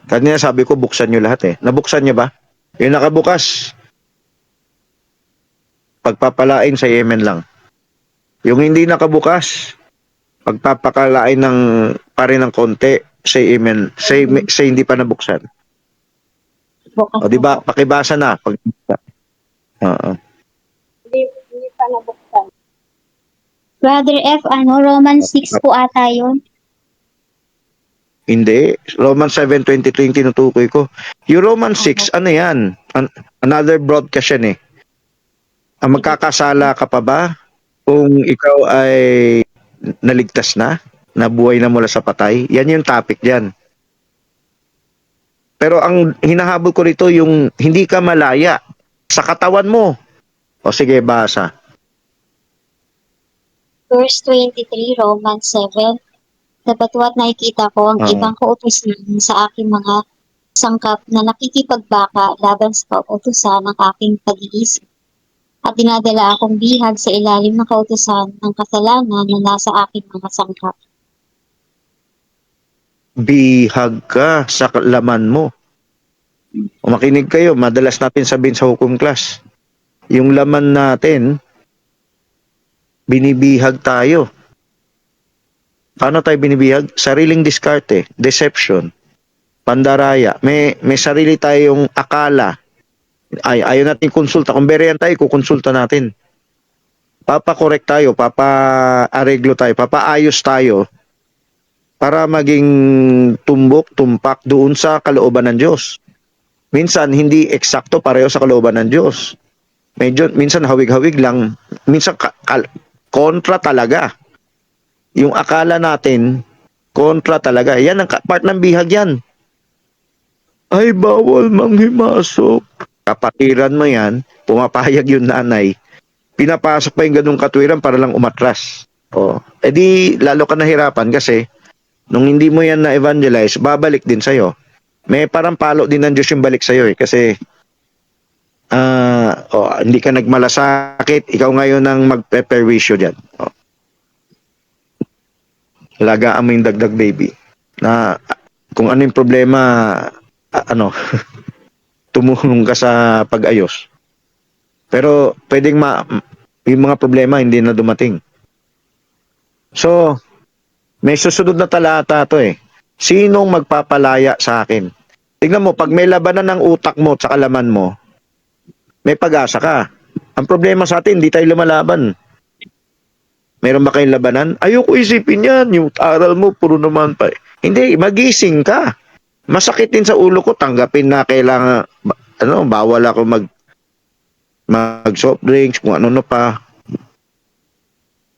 Speaker 2: Kanina sabi ko buksan nyo lahat eh. Nabuksan nyo ba? Yung nakabukas, pagpapalain sa Yemen lang. Yung hindi nakabukas, pagpapakalain ng pa rin ng konti sa Yemen, sa hindi pa nabuksan.
Speaker 5: Bukas
Speaker 2: O di ba? Pakibasa na. Oo.
Speaker 5: Hindi pa nabuksan.
Speaker 6: Brother F, Romans 6 po ata yun.
Speaker 2: Hindi. Romans 7:23 yung tinutukoy ko. Yung Romans 6, ano yan? Another broadcast yan eh. Ang magkakasala ka pa ba kung ikaw ay naligtas na? Nabuhay na mula sa patay? Yan yung topic dyan. Pero ang hinahabol ko rito yung hindi ka malaya sa katawan mo. O sige, basa.
Speaker 6: Verse 23, Romans 7. Sapagkat nakikita ko ang
Speaker 2: Oo.
Speaker 6: ibang kautusan sa aking mga sangkap na nakikipagbaka laban sa kautusan ng aking pag-iisip. At dinadala akong bihag sa ilalim ng kautusan ng kasalanan na nasa aking mga sangkap.
Speaker 2: Bihag ka sa laman mo. O makinig kayo, madalas natin sabihin sa hukom class, yung laman natin, binibihag tayo. Paano tayo binibihag? Sariling diskarte, deception, pandaraya. May sarili tayong akala. Ayaw natin konsulta. Kung beriyan tayo, kukonsulta natin. Papakorek tayo, papa-areglo tayo, papaayos tayo para maging tumbok, tumpak doon sa kalooban ng Diyos. Minsan, hindi eksakto pareho sa kalooban ng Diyos. Minsan hawig-hawig lang. Minsan kontra talaga. Yung akala natin, kontra talaga. Yan ang part ng bihag yan. Ay, bawal manghimasok. Kapatiran mo yan, pumapayag yung nanay. Pinapasok pa yung ganung katwiran para lang umatras. O, edi lalo ka nahirapan kasi nung hindi mo yan na-evangelize, babalik din sa'yo. May parang palo din ng Diyos yung balik sa'yo eh. Kasi hindi ka nagmalasakit, ikaw ngayon ang magpe-perwisyo dyan. O. Alagaan mo yung dagdag baby. Na kung ano yung problema, tumulong ka sa pag-ayos. Pero pwedeng yung mga problema hindi na dumating. So, may susunod na talata to eh. Sinong magpapalaya sa akin? Tingnan mo, pag may labanan ng utak mo at sa kalaman mo, may pag-asa ka. Ang problema sa atin, hindi tayo lumalaban. Meron ba kayong labanan? Ayoko isipin yan. Yung aral mo, puro naman pa. Hindi, magising ka. Masakit din sa ulo ko. Tanggapin na kailangan, bawal ako mag soft drinks, kung ano pa.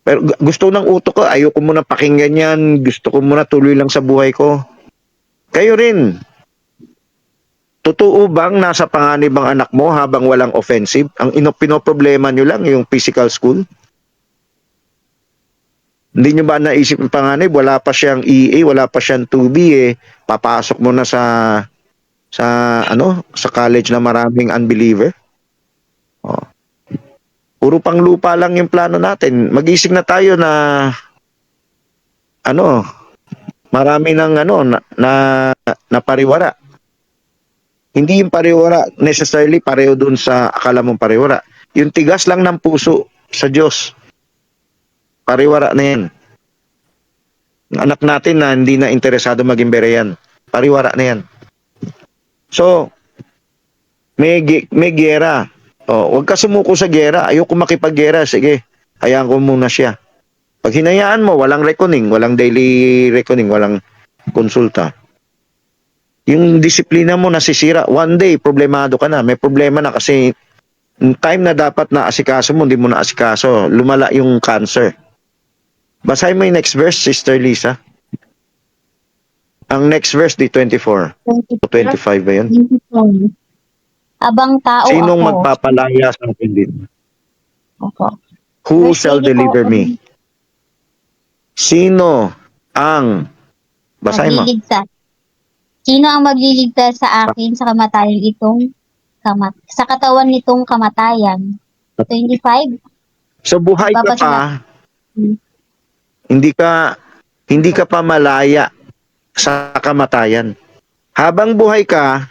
Speaker 2: Pero gusto ng utok ko, ayoko muna pakinggan yan. Gusto ko muna tuloy lang sa buhay ko. Kayo rin. Totoo bang nasa panganib ang anak mo habang walang offensive? Ang pinoproblema nyo lang yung physical school? Hindi nyo ba naisip yung panganib? Wala pa siyang EA, wala pa siyang 2B eh. Papasok mo na sa college na maraming unbeliever. Oh. Puro pang lupa lang yung plano natin. Magising na tayo na marami ng na pariwara. Hindi yung pariwara necessarily pareho dun sa akala mong pariwara. Yung tigas lang ng puso sa Diyos. Pariwara na yan. Ang anak natin na hindi na interesado maging bereyan. Pariwara na yan. So, may gera. Huwag ka sumuko sa gera. Ayoko makipag-gera. Sige, hayaan ko muna siya. Pag hinayaan mo, walang reckoning, walang daily reckoning, walang konsulta. Yung disiplina mo nasisira. One day, problemado ka na. May problema na kasi time na dapat na asikaso mo, hindi mo na asikaso. Lumala yung cancer. Basahin mo yung next verse, Sister Lisa. Ang next verse, di 24. 25 ba yun?
Speaker 6: Abang tao
Speaker 2: Sinong
Speaker 6: ako.
Speaker 2: magpapalaya sa akin din?
Speaker 6: Opo.
Speaker 2: Who
Speaker 6: Verse
Speaker 2: shall
Speaker 6: 24,
Speaker 2: deliver me? Sino ang basahin mo?
Speaker 6: Magliligtas. Sino ang magliligtas sa akin sa kamatayan sa katawan nitong kamatayan? 25?
Speaker 2: So buhay ka pa, Hindi ka pa malaya sa kamatayan. Habang buhay ka,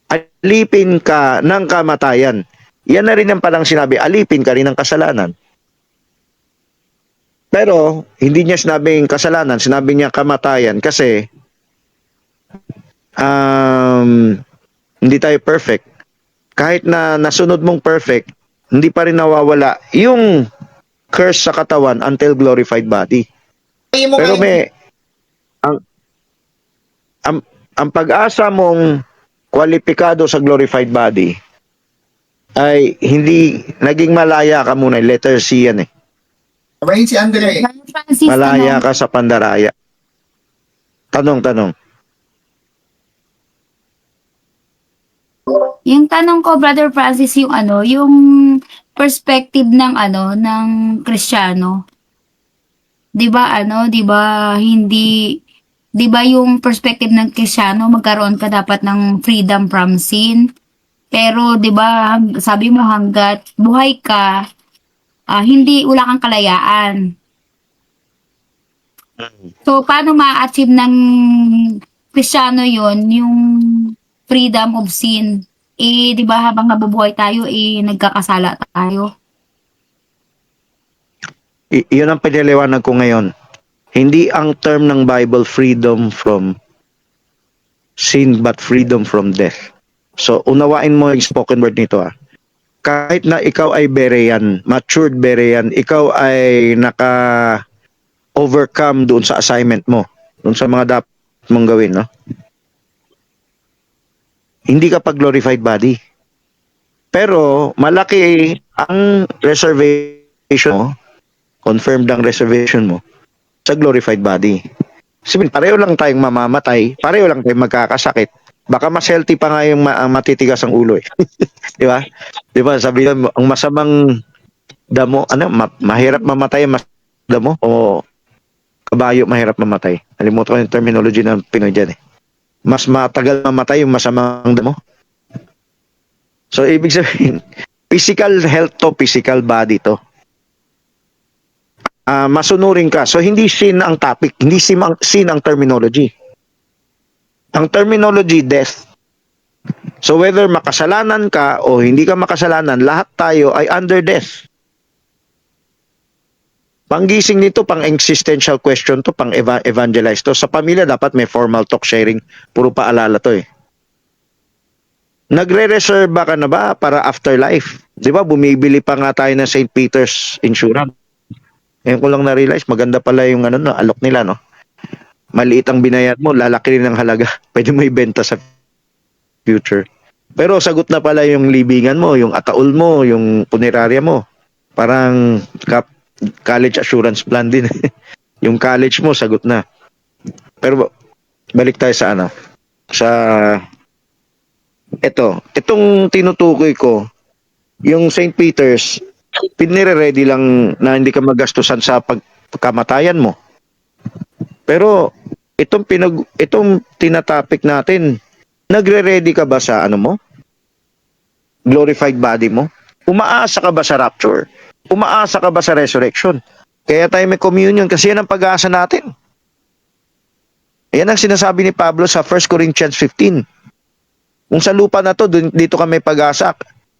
Speaker 2: alipin ka ng kamatayan. Yan na rin ang palang sinabi, alipin ka rin ng kasalanan. Pero, hindi niya sinabing kasalanan, sinabi niya kamatayan kasi hindi tayo perfect. Kahit na nasunod mong perfect, hindi pa rin nawawala yung curse sa katawan until glorified body. Pero ang pag-asa mong kwalipikado sa glorified body ay hindi naging malaya ka muna. Letter C yan eh.
Speaker 3: Abayin si Andre.
Speaker 7: Brother Francis,
Speaker 2: Malaya ka sa pandaraya. Tanong.
Speaker 7: yung tanong ko, Brother Francis, yung yung perspective ng ng Kristiyano. 'Di ba 'di ba hindi 'di ba yung perspective ng Kristiyano magkaroon ka dapat ng freedom from sin. Pero 'di ba sabi mo hangga't buhay ka, hindi wala kang kalayaan. So paano ma-achieve ng Kristiyano 'yon, yung freedom of sin? 'Di ba habang nabubuhay tayo nagkakasala tayo.
Speaker 2: Yun ang pinaliwanag ko ngayon. Hindi ang term ng Bible freedom from sin but freedom from death. So unawain mo yung spoken word nito Kahit na ikaw ay Berean, matured Berean, ikaw ay naka-overcome doon sa assignment mo, doon sa mga dapat mong gawin, no? Hindi ka pag-glorified body. Pero malaki ang reservation mo, confirmed ang reservation mo sa glorified body. Sabihin, pareho lang tayong mamamatay, pareho lang tayong magkakasakit. Baka mas healthy pa nga yung matitigas ang ulo eh. Di ba? Di ba? Sabihin mo, ang masamang damo, mahirap mamatay ang damo o kabayo mahirap mamatay. Nalimutan ko yung terminology ng Pinoy dyan eh. Mas matagal mamatay yung masamang damo. So, ibig sabihin, physical health to, physical body to. Masunurin ka. So, hindi sin ang topic, hindi sin ang terminology. Ang terminology, death. So, whether makasalanan ka o hindi ka makasalanan, lahat tayo ay under death. Panggising nito, pang-existential question to, pang-evangelize to. Sa pamilya, dapat may formal talk sharing. Puro paalala to eh. Nagre-reserve ka na ba para afterlife? Di ba, bumibili pa nga tayo ng St. Peter's Insurance. Ngayon ko lang na-realize, maganda pala yung alok nila, no? Maliit ang binayad mo, lalaki rin ang halaga. Pwede mo ibenta sa future. Pero sagot na pala yung libingan mo, yung ataol mo, yung punerarya mo. Parang college assurance plan din. Yung college mo, sagot na. Pero balik tayo sa itong tinutukoy ko, yung St. Peter's, pinire-ready lang na hindi ka magastusan sa pagkamatayan mo. Pero itong tinatopic natin, nagre-ready ka ba sa mo? Glorified body mo? Umaasa ka ba sa rapture? Umaasa ka ba sa resurrection? Kaya tayo may communion kasi yan ang pag-aasa natin. Yan ang sinasabi ni Pablo sa 1 Corinthians 15. Kung sa lupa na to, dito ka may pag-asa,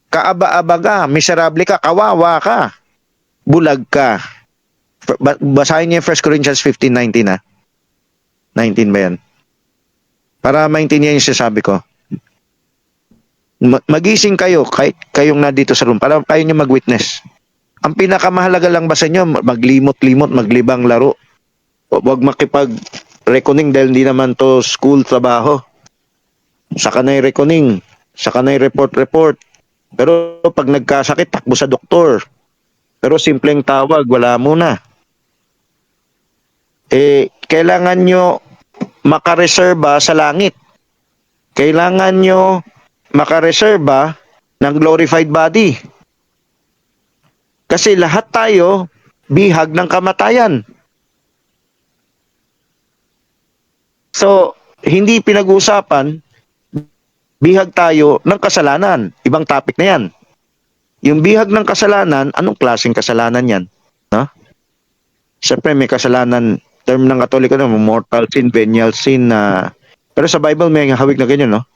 Speaker 2: kaaba-aba ka, miserable ka, kawawa ka, bulag ka. Basahin niyo yung 1 Corinthians 15:19 19 ba yan? Para maintindihan yung sinasabi ko. Magising kayo, kahit kayong nandito sa room, para kayo nyo mag-witness. Ang pinakamahalaga lang ba sa inyo, maglimot-limot, maglibang laro. Huwag makipag-reckoning dahil hindi naman to school, trabaho. Saka na yung reckoning, saka na yung report. Pero pag nagkasakit, takbo sa doktor. Pero simpleng tawag, wala muna. Kailangan nyo makareserba sa langit. Kailangan nyo makareserba ng glorified body. Kasi lahat tayo bihag ng kamatayan. So, hindi pinag-uusapan, bihag tayo ng kasalanan. Ibang topic na yan. Yung bihag ng kasalanan, anong klaseng kasalanan yan? No? Siyempre may kasalanan, term ng Katoliko na mortal sin, venial sin na pero sa Bible may hawig na ganyan, no?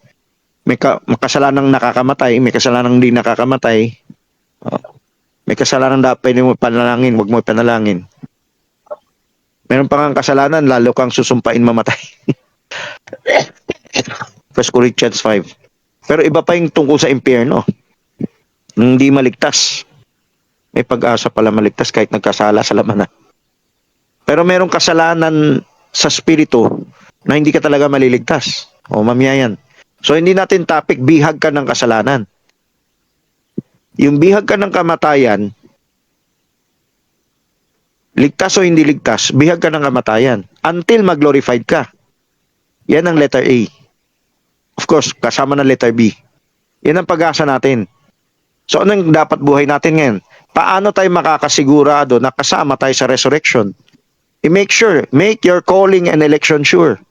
Speaker 2: May kasalanang nakakamatay, may kasalanang hindi nakakamatay. May kasalanang dapat mo panalangin, wag mo panalangin. Meron pa nga kasalanan, lalo kang susumpain mamatay. 1 Corinthians 5. Pero iba pa yung tungkol sa impyerno. Hindi maligtas. May pag-asa pala maligtas kahit nagkasala sa laman na. Pero merong kasalanan sa spirito na hindi ka talaga maliligtas. O mamiyayan. So hindi natin topic bihag ka ng kasalanan. Yung bihag ka ng kamatayan, ligtas o hindi ligtas, bihag ka ng kamatayan until mag-glorified ka. Yan ang letter A. Of course, kasama ng letter B. Yan ang pag-asa natin. So anong dapat buhay natin ngayon? Paano tayo makakasigurado na kasama tayo sa resurrection? I-make sure, make your calling and election sure.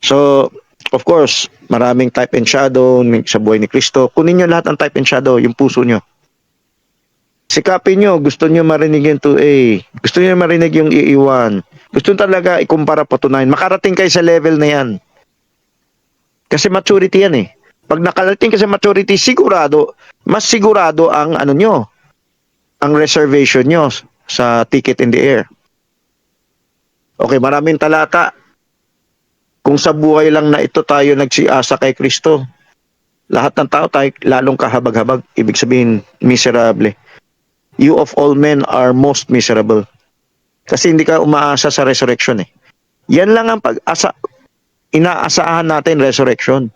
Speaker 2: So, of course, maraming type and shadow sa buhay ni Kristo. Kunin nyo lahat ng type and shadow, yung puso nyo. Sikapin nyo, gusto nyo marinig yung 2A. Gusto nyo marinig yung EE1. Gusto nyo talaga ikumpara po to 9. Makarating kayo sa level na yan. Kasi maturity yan eh. Pag nakarating ka sa maturity, sigurado, mas sigurado ang ano nyo, ang reservation nyo sa ticket in the air. Okay, maraming talata. Kung sa buhay lang na ito tayo nagsiasa kay Kristo, lahat ng tao tayo lalong kahabag-habag. Ibig sabihin, miserable. You of all men are most miserable. Kasi hindi ka umaasa sa resurrection eh. Yan lang ang pag-asa. Inaasahan natin resurrection.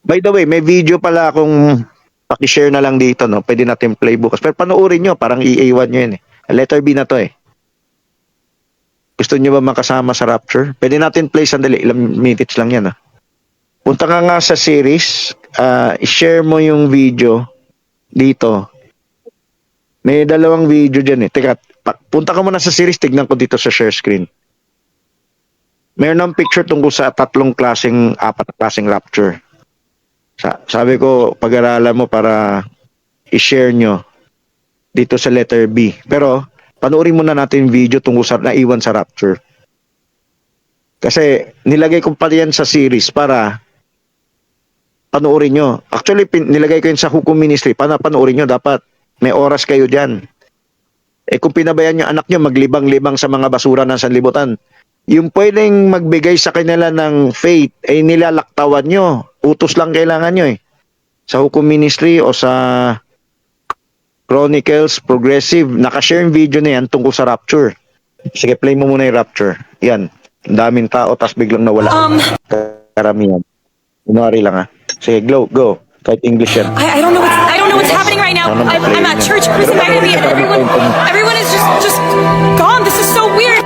Speaker 2: By the way, may video pala akong pakishare na lang dito, no? Pwede natin play bukas. Pero panoorin nyo, parang EA1 nyo yun eh. Letter B na to eh. Gusto nyo ba makasama sa rapture? Pwede natin play sandali, ilang minutes lang yan. Punta ka nga sa series, i-share mo yung video dito. May dalawang video dyan eh. Teka, punta ka muna sa series, tignan ko dito sa share screen. Mayroon ng picture tungkol sa 4 klaseng rapture. Sabi ko, pag-aralan mo para i-share nyo dito sa letter B. Pero, panoorin muna natin yung video tungkol sa naiwan sa rapture. Kasi, nilagay ko pa yan sa series para panoorin nyo. Actually, nilagay ko yun sa Hukom Ministry. Panoorin nyo, dapat may oras kayo dyan. Eh kung pinabayaan nyo anak nyo maglibang-libang sa mga basura ng sanlibutan, yung pwedeng magbigay sa kanila ng faith, ay nilalaktawan nyo. Utos lang kailangan nyo eh. Sa Hukom Ministry o sa Chronicles, Progressive, nakashare yung video na yan tungkol sa rapture. Sige, play mo muna yung rapture. Yan. Ang daming tao, tas biglang nawala. Karamihan. Kunwari lang ha. Sige, go. Kahit English yan.
Speaker 8: I don't know what's happening right now. I'm at church cruising back to the end. Everyone is just gone. This is so weird.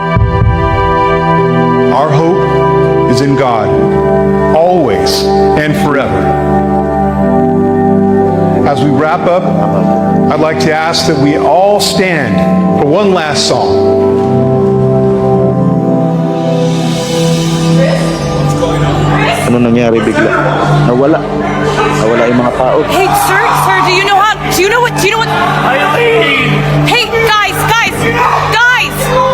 Speaker 9: Our hope is in God, always and forever. As we wrap up, I'd like to ask that we all stand for one last song.
Speaker 2: Ano nangyari bigla? Nawala yung mga tao.
Speaker 8: Hey, sir, do you know what? Hey,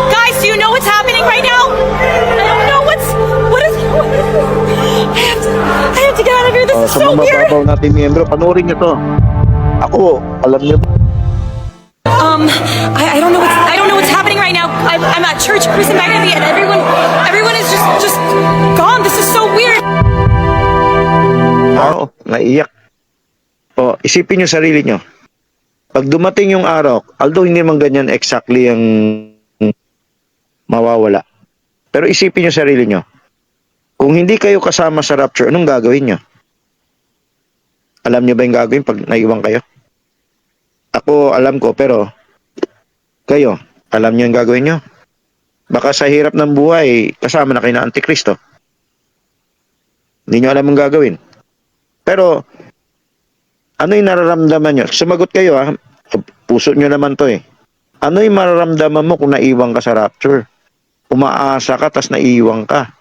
Speaker 8: guys, do you know what's happening right now? I don't know what is. I have to get out of here. This is so weird.
Speaker 2: Sa mga natin miyembro, panoorin nyo to. Ako, alam nyo.
Speaker 8: I don't know what's happening right now. I'm at church cruising back to the end. Everyone is just gone. This is so weird.
Speaker 2: Oo, naiyak. O, isipin nyo sarili nyo. Pag dumating yung araw, although hindi man ganyan exactly ang mawawala. Pero isipin nyo sarili nyo. Kung hindi kayo kasama sa rapture, anong gagawin nyo? Alam nyo ba yung gagawin pag naiwan kayo? Ako, alam ko, pero kayo, alam nyo yung gagawin nyo? Baka sa hirap ng buhay, kasama na kayo na Antikristo. Hindi nyo alam yung gagawin. Pero, ano yung nararamdaman nyo? Sumagot kayo ha. Puso nyo naman to eh. Ano yung mararamdaman mo kung naiwan ka sa rapture? Umaasa ka, tas naiwan ka.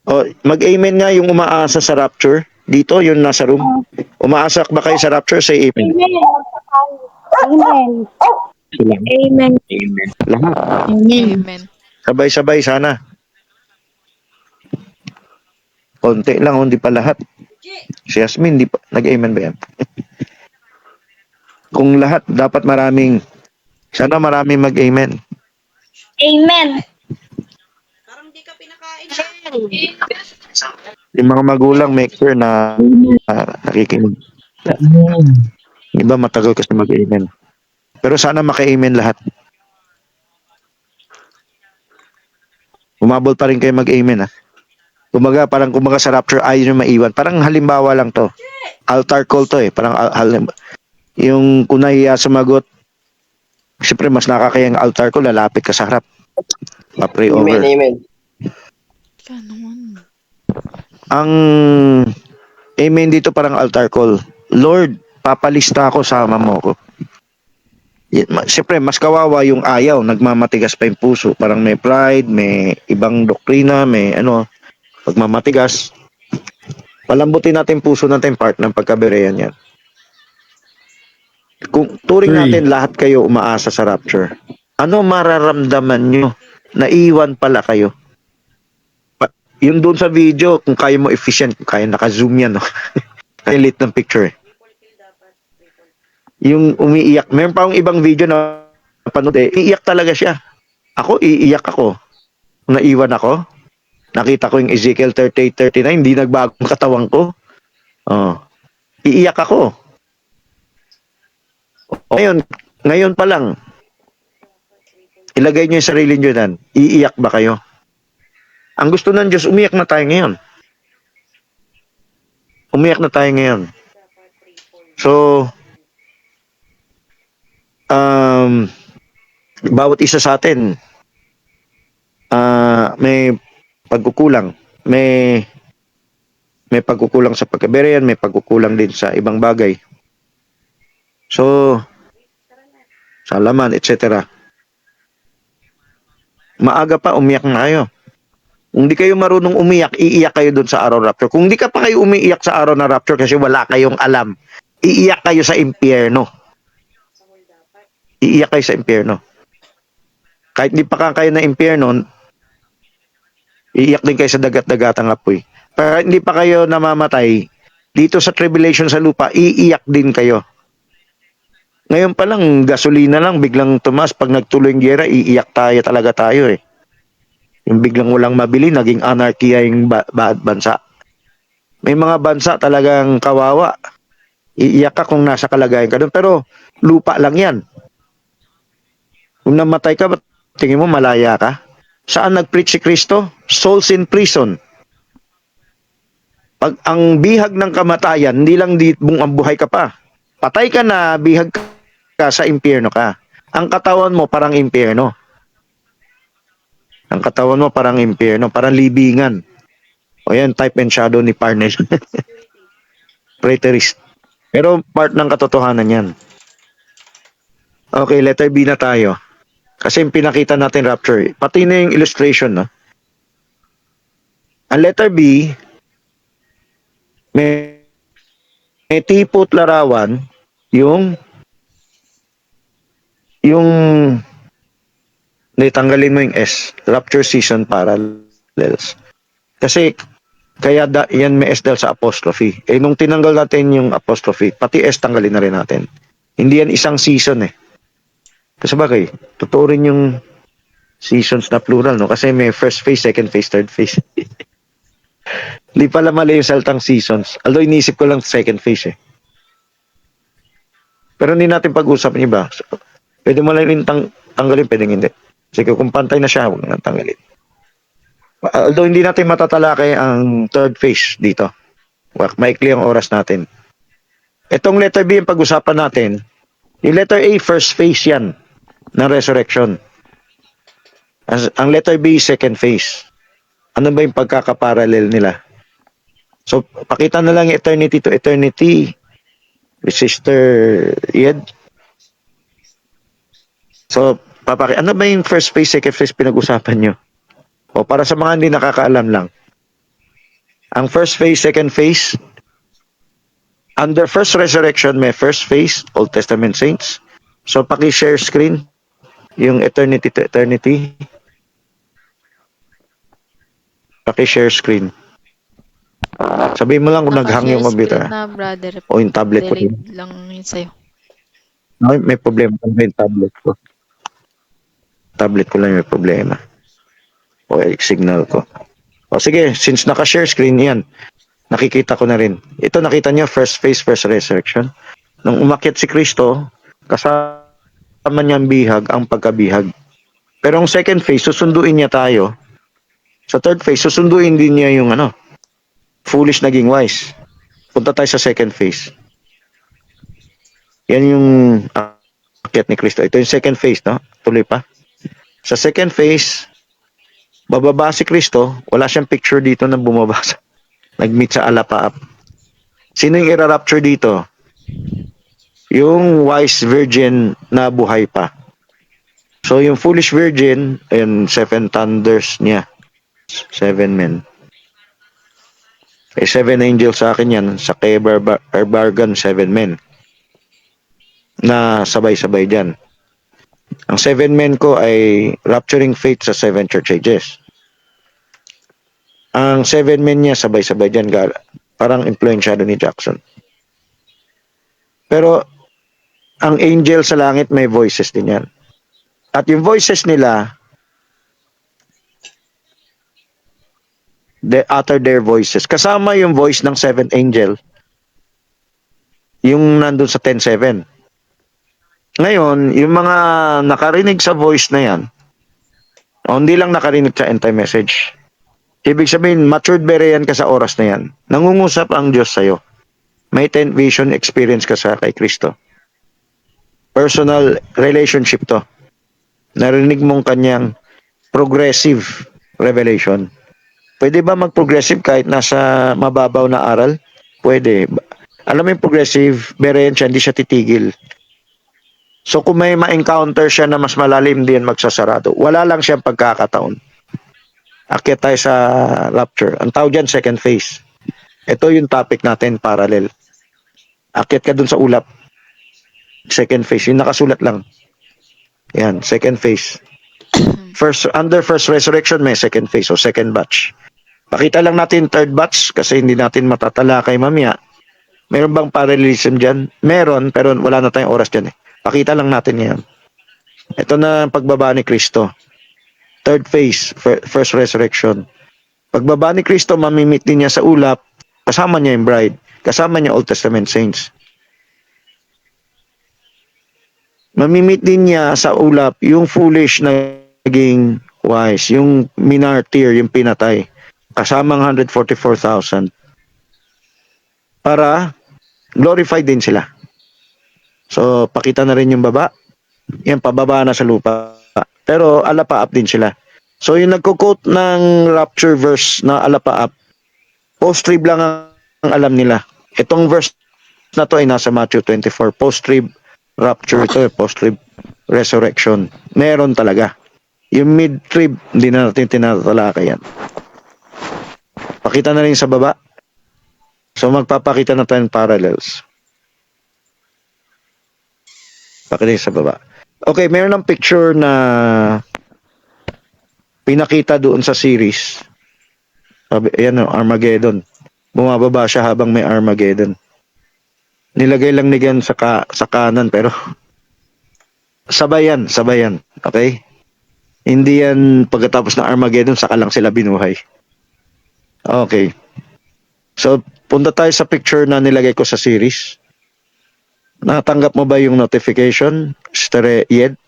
Speaker 2: O, mag-amen nga yung umaasa sa rapture. Dito, yung nasa room. Umaasa ba kayo sa rapture? Say amen.
Speaker 5: Amen. Amen.
Speaker 2: Lahat.
Speaker 6: Amen.
Speaker 2: Sabay-sabay sana. Konti lang, hindi pa lahat. Si Yasmin, di pa, nag-amen ba yan? Kung lahat, dapat sana maraming mag-amen.
Speaker 5: Amen.
Speaker 2: Yung mga magulang, make sure na nakikinig. Iba matagal kasi mag-amen. Pero sana maka-amen lahat. Umabot pa rin kayo mag-amen, ha? Kumaga sa rapture, ayaw nyo maiwan. Parang halimbawa lang to. Altar call to, eh. Parang yung kunay sumagot, siyempre mas nakakayang altar call, lalapit ka sa harap. Pa-pray over.
Speaker 10: Amen.
Speaker 2: Ang amen dito parang altar call. Lord, papalista ako, sama mo ko. Siyempre, mas kawawa yung ayaw, nagmamatigas pa yung puso. Parang may pride, may ibang doktrina, may pagmamatigas. Palambutin natin puso natin, part ng pagkabereyan yan. Kung turing natin lahat kayo umaasa sa rapture, ano mararamdaman nyo? Naiwan pala kayo. Yung doon sa video, kung kaya mo efficient, kung kaya naka-zoom yan, no? Kaya late ng picture eh. Yung umiiyak. Meron pa akong ibang video na napanood eh. Iiyak talaga siya. Ako, iiyak ako. Naiwan ako. Nakita ko yung Ezekiel 38:39, hindi nagbago ang katawan ko. Iiyak ako. Ngayon pa lang, ilagay nyo yung sarili nyo dan. Iiyak ba kayo? Ang gusto ng Diyos, umiyak na tayo ngayon. Umiyak na tayo ngayon. So, bawat isa sa atin, may pagkukulang. May pagkukulang sa pagkabereyan, may pagkukulang din sa ibang bagay. So, sa laman, etc. Maaga pa, umiyak na kayo. Kung di kayo marunong umiyak, iiyak kayo doon sa araw rapture. Kung di ka pa kayo umiiyak sa araw na rapture kasi wala kayong alam, iiyak kayo sa impyerno. Iiyak kayo sa impyerno. Kahit di pa kayo na impyerno, iiyak din kayo sa dagat-dagatang apoy. Pero hindi pa kayo namamatay, dito sa tribulation sa lupa, iiyak din kayo. Ngayon pa lang, gasolina lang, biglang tumas. Pag nagtuloy yung giyera, iiyak tayo eh. Yung biglang walang mabili, naging anarkiya yung bansa. May mga bansa talagang kawawa. Iiyak ka kung nasa kalagayan ka doon. Pero lupa lang yan. Kung namatay ka, tingin mo malaya ka? Saan nag-preach si Kristo? Souls in prison. Pag ang bihag ng kamatayan, hindi lang ang buhay ka pa. Patay ka na, bihag ka sa impyerno ka. Ang katawan mo parang impyerno. Ang katawan mo parang impyerno, parang libingan. O yan, type and shadow ni Parnell. Preterist. Pero part ng katotohanan yan. Okay, letter B na tayo. Kasi yung pinakita natin rapture. Pati na yung illustration, no? Ang letter B, may tipo at larawan, yung tanggalin mo yung S, rapture season parallels. Kasi, kaya yan may S dahil sa apostrophe. Eh, nung tinanggal natin yung apostrophe, pati S tanggalin na rin natin. Hindi yan isang season eh. Kasi bagay, totoo rin yung seasons na plural, no? Kasi may first phase, second phase, third phase. Hindi pala mali yung salitang seasons. Although iniisip ko lang second phase eh. Pero hindi natin pag-usapan iba. So, pwede mo lang rin tanggalin, pwedeng hindi. Sige, kung pantay na siya, huwag na tanggalin. Although hindi natin matatalakay ang third phase dito. Maikli ang oras natin. Itong letter B yung pag-usapan natin. Yung letter A, first phase yan ng resurrection. Ang letter B, second phase. Ano ba yung pagkakaparallel nila? So, pakita na lang yung eternity to eternity. Sister Yed. So, ano ba yung first phase, second phase pinag-usapan nyo? O para sa mga hindi nakakaalam lang. Ang first phase, second phase, Under first resurrection, may first phase, Old Testament saints. So, paki-share screen yung eternity to eternity. Paki-share screen. Sabihin mo lang kung naghang
Speaker 10: Naka-share
Speaker 2: yung
Speaker 10: screen
Speaker 2: computer
Speaker 10: na, brother.
Speaker 2: o yung tablet ko.
Speaker 10: Delayed lang yun sa'yo.
Speaker 2: Ay, may problema ba yung tablet ko? Tablet ko lang may problema. O signal ko. O sige, since naka-share screen yan, nakikita ko na rin. Ito nakita niyo, first phase, first resurrection. Nung umakyat si Kristo, kasama niyang bihag ang pagkabihag. Pero ang second phase, susunduin niya tayo. Sa third phase, susunduin din niya yung foolish naging wise. Punta tayo sa second phase. Yan yung akyat ni Kristo. Ito yung second phase, no? Tuloy pa. Sa second phase, bababa si Kristo, wala siyang picture dito na bumaba. Nag-meet sa alapaap. Sino yung ira-rapture dito? Yung wise virgin na buhay pa. So yung foolish virgin, ayun, 7 thunders niya. 7 men. 7 angels sa akin yan. Sa kay Bargan, 7 men. Na sabay-sabay dyan. Ang 7 men ko ay rapturing faith sa 7 church ages. Ang 7 men niya sabay-sabay dyan. Parang influensyado ni Jackson. Pero ang angel sa langit may voices din yan. At yung voices nila, they utter their voices. Kasama yung voice ng 7th angel, yung nandun sa 10:7. Ngayon, yung mga nakarinig sa voice na yan, hindi lang nakarinig sa end-time message. Ibig sabihin, matured berean ka sa oras na yan. Nangungusap ang Diyos sa'yo. May 10 vision experience ka sa kay Kristo. Personal relationship to. Narinig mong kanyang progressive revelation. Pwede ba mag-progressive kahit nasa mababaw na aral? Pwede. Alam mo yung progressive, berean siya, hindi siya titigil. So kung may ma-encounter siya na mas malalim din magsasarado, wala lang siyang pagkakataon. Akyat tayo sa rapture. Ang tawag dyan, second phase. Ito yung topic natin, parallel. Akyat ka dun sa ulap. Second phase. Yung nakasulat lang. Yan, second phase. Under first resurrection, may second phase o second batch. Pakita lang natin third batch kasi hindi natin matatalakay mamaya. Meron bang parallelism dyan? Meron, pero wala na tayong oras dyan eh. Pakita lang natin ngayon. Ito na ang pagbaba ni Kristo. Third phase, first resurrection. Pagbaba ni Kristo, mamimit din niya sa ulap, kasama niya yung bride, kasama niya Old Testament saints. Mamimit din niya sa ulap yung foolish na naging wise, yung minartir, yung pinatay, kasama ang 144,000. Para glorified din sila. So, pakita na rin yung baba. Yan, pababa na sa lupa. Pero alapaap din sila. So, yung nagko-quote ng rapture verse na alapaap, post-trib lang ang alam nila. Itong verse na to ay nasa Matthew 24. Post-trib rapture ito, post-trib resurrection. Meron talaga. Yung mid-trib, hindi na natin tinatalakay yan. Pakita na rin sa baba. So, magpapakita na tayong parallels. Pakita sa baba. Okay, meron ng picture na pinakita doon sa series. Sabi, ayan o, Armageddon. Bumababa siya habang may Armageddon. Nilagay lang niyan sa kanan pero sabayan. Okay? Hindi yan pagkatapos ng Armageddon saka lang sila binuhay. Okay. So, punta tayo sa picture na nilagay ko sa series. Natanggap mo ba yung notification, Sister Yed?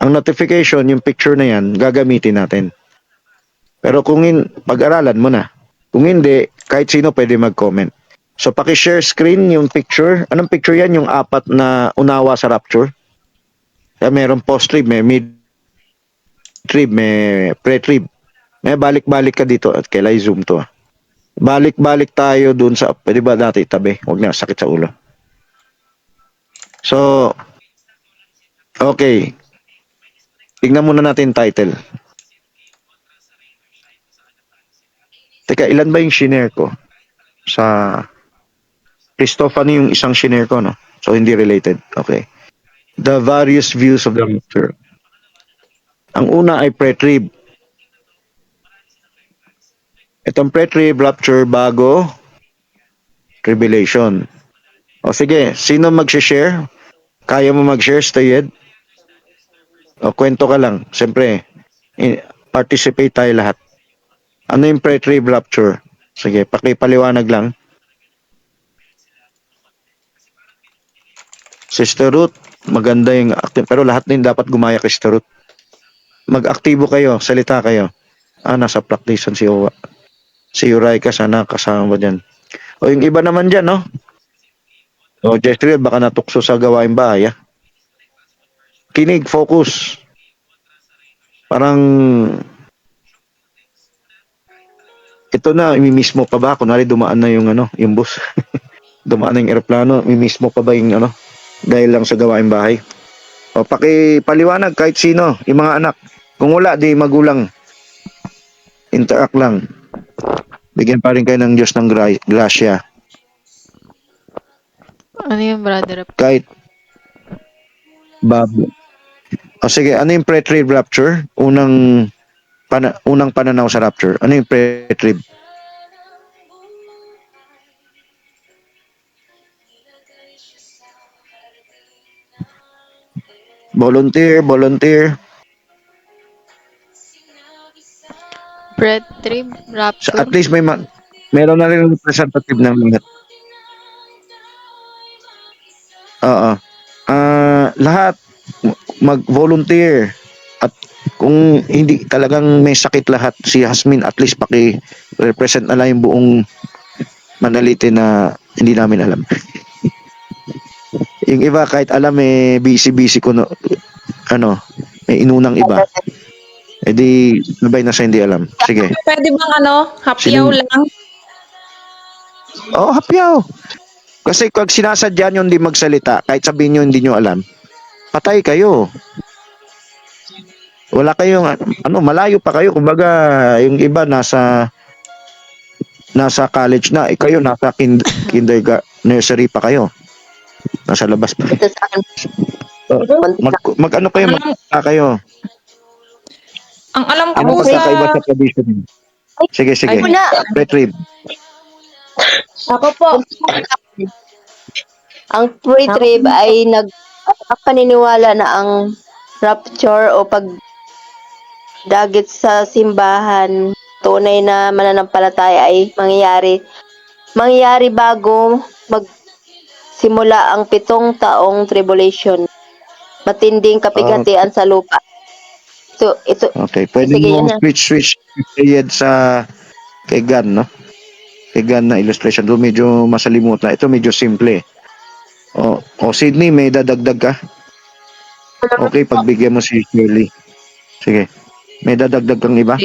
Speaker 2: Ang notification, yung picture na yan, gagamitin natin. Pero kung pag-aralan mo na. Kung hindi, kahit sino pwede mag-comment. So, paki-share screen yung picture. Anong picture yan? Yung 4 na unawa sa rapture. Kaya meron post-trib, may mid-trib, may pre-trib. May balik-balik ka dito at kailan zoom to. Balik-balik tayo dun sa, pwede ba dati tabi? Huwag na, sakit sa ulo. So, okay. Tingnan muna natin title. Teka, ilan ba yung shinare ko? Christophany yung isang shinare ko, no? So, hindi related. Okay. The various views of the rapture. Ang una ay pre-trib. Itong pre-trib rapture bago tribulation. O sige, sino mag-share? Kaya mo mag-share, Stayed? O kwento ka lang. Siyempre, participate tayo lahat. Ano yung pre-trib rapture? Sige, pakipaliwanag lang. Sister Ruth, maganda yung active. Pero lahat din dapat gumaya kay Sister Ruth. Mag-aktibo kayo, salita kayo. Nasa practice si Owa. Si Uraika, sana kasama mo dyan. O yung iba naman dyan, no? O Jezreel, baka natukso sa gawain bahay, Kinig, focus. Parang ito na, imimiss mo pa ba? Kunwari dumaan na yung yung bus. Dumaan na yung aeroplano, imimiss mo pa ba yung dahil lang sa gawain bahay? O pakipaliwanag kahit sino, yung mga anak. Kung wala, di magulang. Interact lang. Bigyan pa rin kayo ng Diyos ng grasya.
Speaker 10: Ano yung brother?
Speaker 2: Kahit Bob. O sige, ano yung pre-trib rapture? Unang pananaw sa rapture. Ano yung pre-trib? Volunteer.
Speaker 10: Pre-trib
Speaker 2: So,
Speaker 10: rapture.
Speaker 2: at least meron na rin representative ng lahat. Oo. Lahat mag-volunteer. At kung hindi talagang may sakit lahat, si Hasmin at least paki-represent na lang yung buong Manalite na hindi namin alam. Yung iba kahit alam busy ko may inunang iba. Di nabay na sa hindi alam. Sige.
Speaker 10: Pwede bang hapyaw lang?
Speaker 2: Oh, hapyaw. Kasi pag sinasadya nyo hindi magsalita, kahit sabihin nyo hindi nyo alam, patay kayo. Wala kayong, malayo pa kayo. Kumbaga, yung iba nasa college na. Kayo nasa nursery pa kayo. Nasa labas pa. Mag-ano kayo, magkita kayo.
Speaker 10: Ang alam ko
Speaker 2: Ano pagkakaiba sa tradition? Sige. Retrieve.
Speaker 11: Ako po. Ang pre-trib ay paniniwala na ang rapture o pagdagit sa simbahan, tunay na mananampalataya ay mangyayari bago magsimula ang 7 taong tribulation. Matinding kapighatian sa lupa. So, ito.
Speaker 2: Okay, pwede
Speaker 11: sige,
Speaker 2: mo switch sa kay Gan, no? Kay Gan na illustration. Doon medyo masalimutan. Ito medyo simple. Sydney, may dadagdag ka? Okay, pagbigyan mo si Shirley. Sige. May dadagdag kang iba?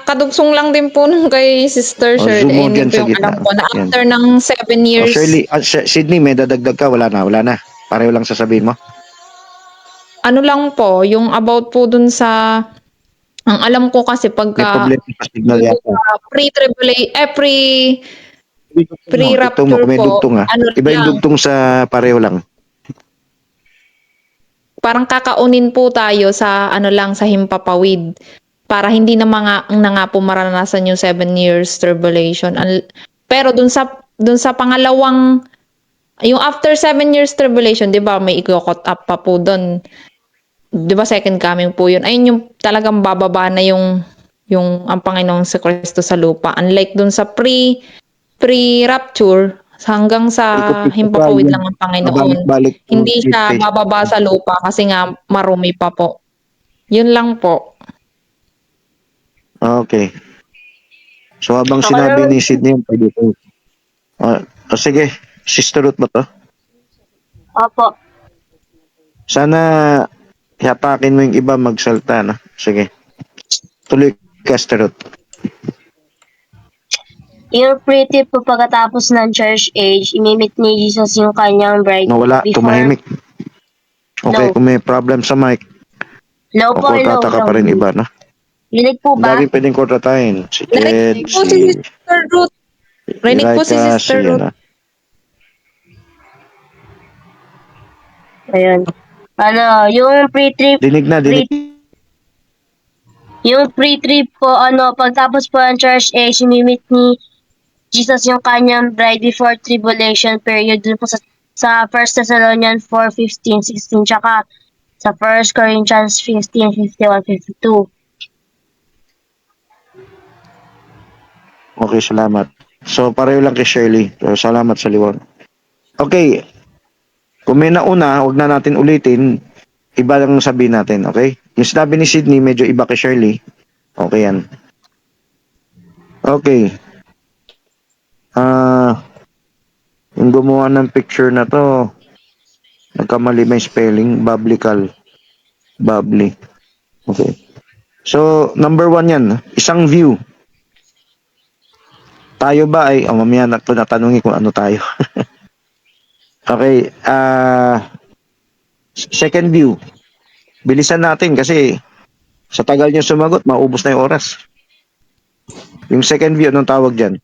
Speaker 10: Kadugsong lang din po nung kay Sister Shirley.
Speaker 2: zoom mo dyan sa
Speaker 10: Yung
Speaker 2: gitna.
Speaker 10: alam ko na
Speaker 2: Yan.
Speaker 10: after ng 7 years.
Speaker 2: Shirley, Sydney, may dadagdag ka? Wala na. Pareho lang sasabihin mo.
Speaker 10: Ano lang po, yung about po dun sa, ang alam ko kasi
Speaker 2: May
Speaker 10: pagka
Speaker 2: problema sa signal yata.
Speaker 10: pre-rapture
Speaker 2: May
Speaker 10: po,
Speaker 2: dugtong Iba yung dugtong sa pareho lang.
Speaker 10: parang kakaunin po tayo sa sa himpapawid para hindi na nga po maranasan yung 7 years tribulation. Pero dun sa pangalawang, yung after 7 years tribulation, 'di ba, may i-caught up pa po doon. 'Di ba second coming po 'yun. Ayun yung talagang bababa na yung ang Panginoong si Kristo sa lupa. Unlike dun sa pre-rapture, hanggang sa himpapawid lang ang Panginoon.
Speaker 2: Balik.
Speaker 10: Hindi siya bababa sa lupa kasi nga marumi pa po. Yun lang po.
Speaker 2: Okay. So habang sinabi ni Sydney, pwede ko. Sige, Sister Ruth ba to?
Speaker 11: Opo.
Speaker 2: Sana hatakin mo yung iba magsalta na. Sige. Tuloy ka, Sister Ruth.
Speaker 4: Yung pre-trib po pagkatapos ng church age, imimit ni Jesus yung kanyang bride.
Speaker 2: Nawala, tumahimik. Okay, kung may problem sa mic,
Speaker 4: Low po, low.
Speaker 2: kontrata ka pa rin iba, na?
Speaker 4: Linig po ba?
Speaker 2: Dami pwedeng kontratahin. Si Ted,
Speaker 10: Si Sister Ruth. Rinig po si
Speaker 2: Iraika,
Speaker 10: Sister
Speaker 2: si
Speaker 10: Ruth.
Speaker 2: ano.
Speaker 4: Ayun. Yung pre-trip,
Speaker 2: Dinig na, dinig.
Speaker 4: yung pre-trip po, pagtapos po ng church, sinimit ni Jesus yung kanyang bride before tribulation period dun po sa 1 Thessalonians 4:15, 16, tsaka sa 1 Corinthians 15, 51, 52.
Speaker 2: Okay, salamat. So, pareho lang kay Shirley. So, salamat sa liwan. Okay. Kung may nauna, huwag na natin ulitin. Iba lang sabihin natin, okay? Yung sinabi ni Sydney, medyo iba kay Shirley. Okay yan. Okay. Yung gumawa ng picture na to, nagkamali may spelling, biblical. Bubbly. Okay. So, number 1 yan. Isang view. Tayo ba ay, mamaya na ito natanungin kung ano tayo. Okay. Second view. Bilisan natin kasi sa tagal niyo sumagot, maubos na yung oras. Yung second view, anong tawag dyan?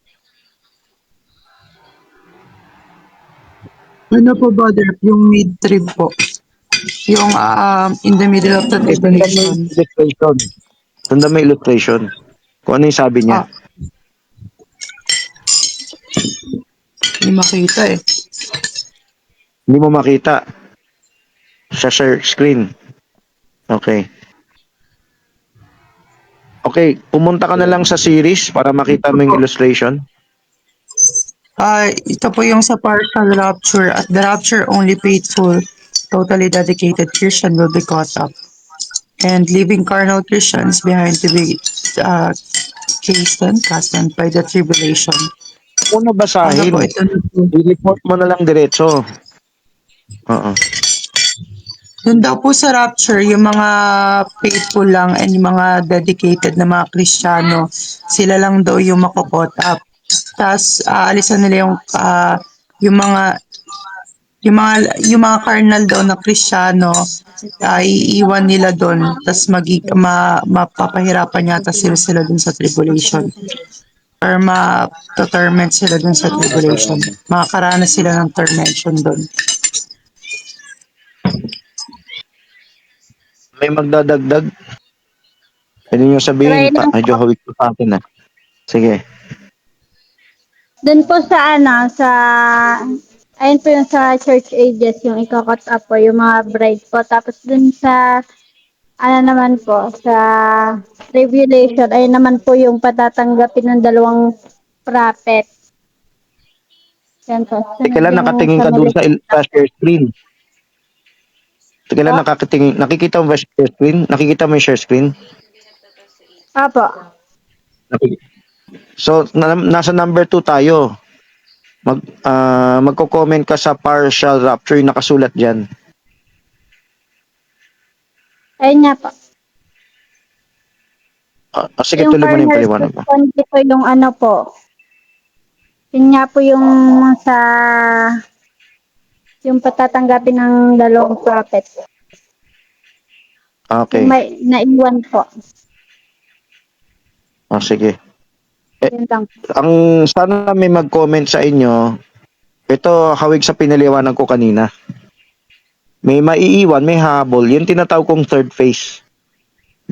Speaker 12: Ano po, brother? Yung mid-trip po. Yung in the middle of the tribulation.
Speaker 2: Tanda may illustration. Kung ano yung sabi niya.
Speaker 12: Hindi makita eh.
Speaker 2: Hindi mo makita. Sa share screen. Okay. Okay, pumunta ka na lang sa series para makita mo yung illustration.
Speaker 12: Ito po yung sa partial rapture. At the rapture, only faithful, totally dedicated Christian will be caught up. And leaving carnal Christians behind to be chastened by the tribulation.
Speaker 2: Kung basahin,
Speaker 12: Ano po, ito na po.
Speaker 2: i-report mo na lang diretso. Oo.
Speaker 12: Doon daw po sa rapture, yung mga faithful lang and yung mga dedicated na mga Kristiyano, sila lang daw yung makukot up. Tapos aalisan nila yung mga carnal daw na Kristiyano, iiwan nila doon. Tapos mapapahirapan yata sila doon sa tribulation. Or ma-torment sila doon sa tribulation. Makakaranas sila ng tormentation doon.
Speaker 2: May magdadagdag? Pwede nyo sabihin, medyo hawik ko sa akin na. Sige.
Speaker 13: Doon po sa ayun po yung sa church ages, yung ikakot up po, yung mga bride po. Tapos doon sa, naman po, sa tribulation, ayun naman po yung patatanggapin ng dalawang prophet. Yan po.
Speaker 2: Kailan nakatingin ka doon sa share screen? Kailan nakakatingin? Nakikita mo ba share screen? Nakikita mo yung share screen?
Speaker 13: Apo.
Speaker 2: So, nasa number 2 tayo. Magko-comment ka sa partial rapture yung nakasulat dyan.
Speaker 13: Ayun nga po.
Speaker 2: Sige, tuloy mo na yung paliwanag mo.
Speaker 13: Yung po yung po. Yun nga po yung yung patatanggapin ng dalawang prophet.
Speaker 2: Okay.
Speaker 13: Yung may naiwan po.
Speaker 2: Sige.
Speaker 13: Yun lang.
Speaker 2: Ang sana may mag-comment sa inyo, ito hawig sa pinaliwanag ko kanina. May maiiwan, may habol. Yung tinatawag kong third phase.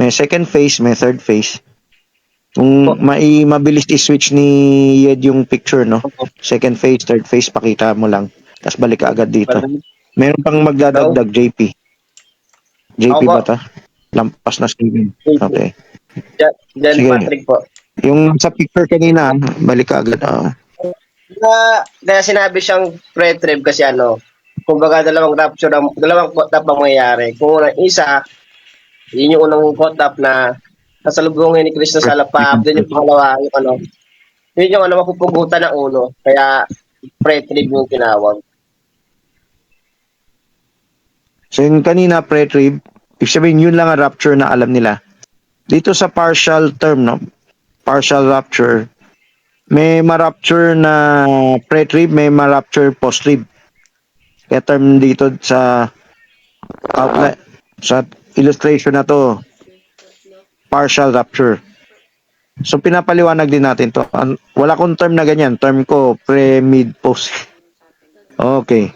Speaker 2: May second phase, may third phase. Kung mabilis i-switch ni Yed yung picture, no? Second phase, third phase, pakita mo lang. Tapos balik ka agad dito. Meron pang magdadagdag, JP. JP ba ta? Lampas na Steven. Okay.
Speaker 14: John Patrick po.
Speaker 2: Yung sa picture kanina, balik ka agad.
Speaker 14: Kaya sinabi siyang pre-trib kasi kumbaga dalawang rapture, dalawang caught up ang mangyayari. Kung unang isa, yun yung unang caught up na kasalubungin ni Kristo sa lapap. Then yung pangalawa, yun yung mapupugutan ng ulo. Kaya pre-trib yung tinawag.
Speaker 2: So yung kanina pre-trib, ibig sabihin yun lang ang rapture na alam nila. Dito sa partial term, no? Partial rapture, may ma-rapture na pre-trib, may ma-rapture post-trib. Kaya term dito sa outline, sa illustration na to, partial rapture. So pinapaliwanag din natin to. Wala akong term na ganyan. Term ko pre, mid, post. Okay.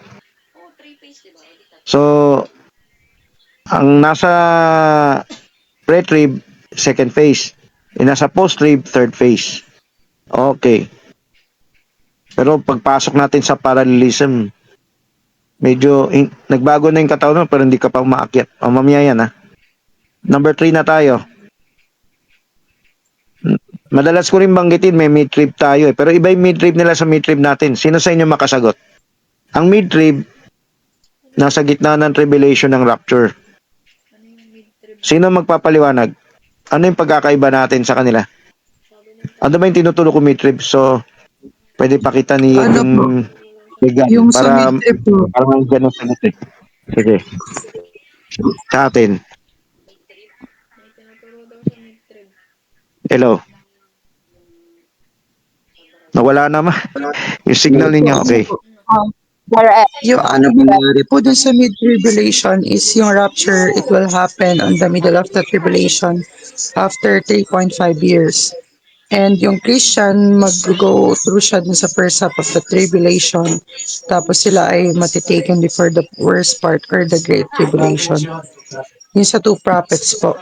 Speaker 2: So ang nasa pre-trib, second phase. Yung nasa post-trib, third phase. Okay. Pero pagpasok natin sa parallelism, medyo nagbago na yung katawan mo pero hindi ka pa umaakyat. O mamaya yan ha. Number 3 na tayo. Madalas ko rin banggitin may mid-trib tayo Pero iba yung mid-trib nila sa mid-trib natin. Sino sa inyo makasagot? Ang mid-trib, nasa gitna ng tribulation ng rapture. Sino magpapaliwanag? Ano yung pagkakaiba natin sa kanila? Ano ba yung tinutulog ko mid-trib? So, pwede pakita ni
Speaker 12: Ano po? Yung sa mid-trib po.
Speaker 2: para ganun sa mid-trib. Sige. Sa atin. Hello. Nawala naman. Yung signal ninyo, okay.
Speaker 12: Yung ano mangyari po dun sa mid-tribulation is yung rapture, it will happen on the middle of the tribulation after 3.5 years. And yung Christian, mag-go through siya dun sa first half of the tribulation. Tapos sila ay matitaken before the worst part or the great tribulation. Yung sa two prophets po.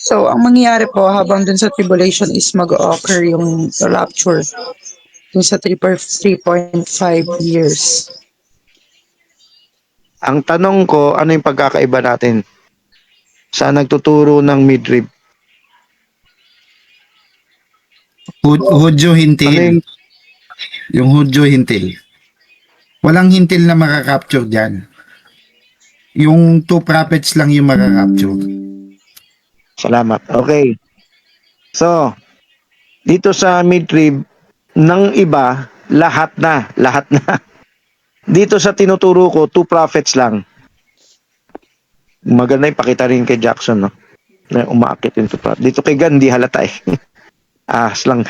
Speaker 12: So, ang mangyayari po habang dun sa tribulation is mag-occur yung rapture. Yung sa 3.5 years.
Speaker 2: Ang tanong ko, ano yung pagkakaiba natin sa nagtuturo ng midrib?
Speaker 3: Hudyo
Speaker 2: Ano
Speaker 3: hintil. Yung Hudyo hintil. Walang hintil na makakapture dyan. Yung two prophets lang yung makakapture.
Speaker 2: Salamat. Okay. So, dito sa midrib, ng iba, lahat na. Dito sa tinuturo ko, two prophets lang. Maganda yung pakita rin kay Jackson, no? Na umaakit yung two prophets. Dito kay Gan, di halata eh. Ahas lang.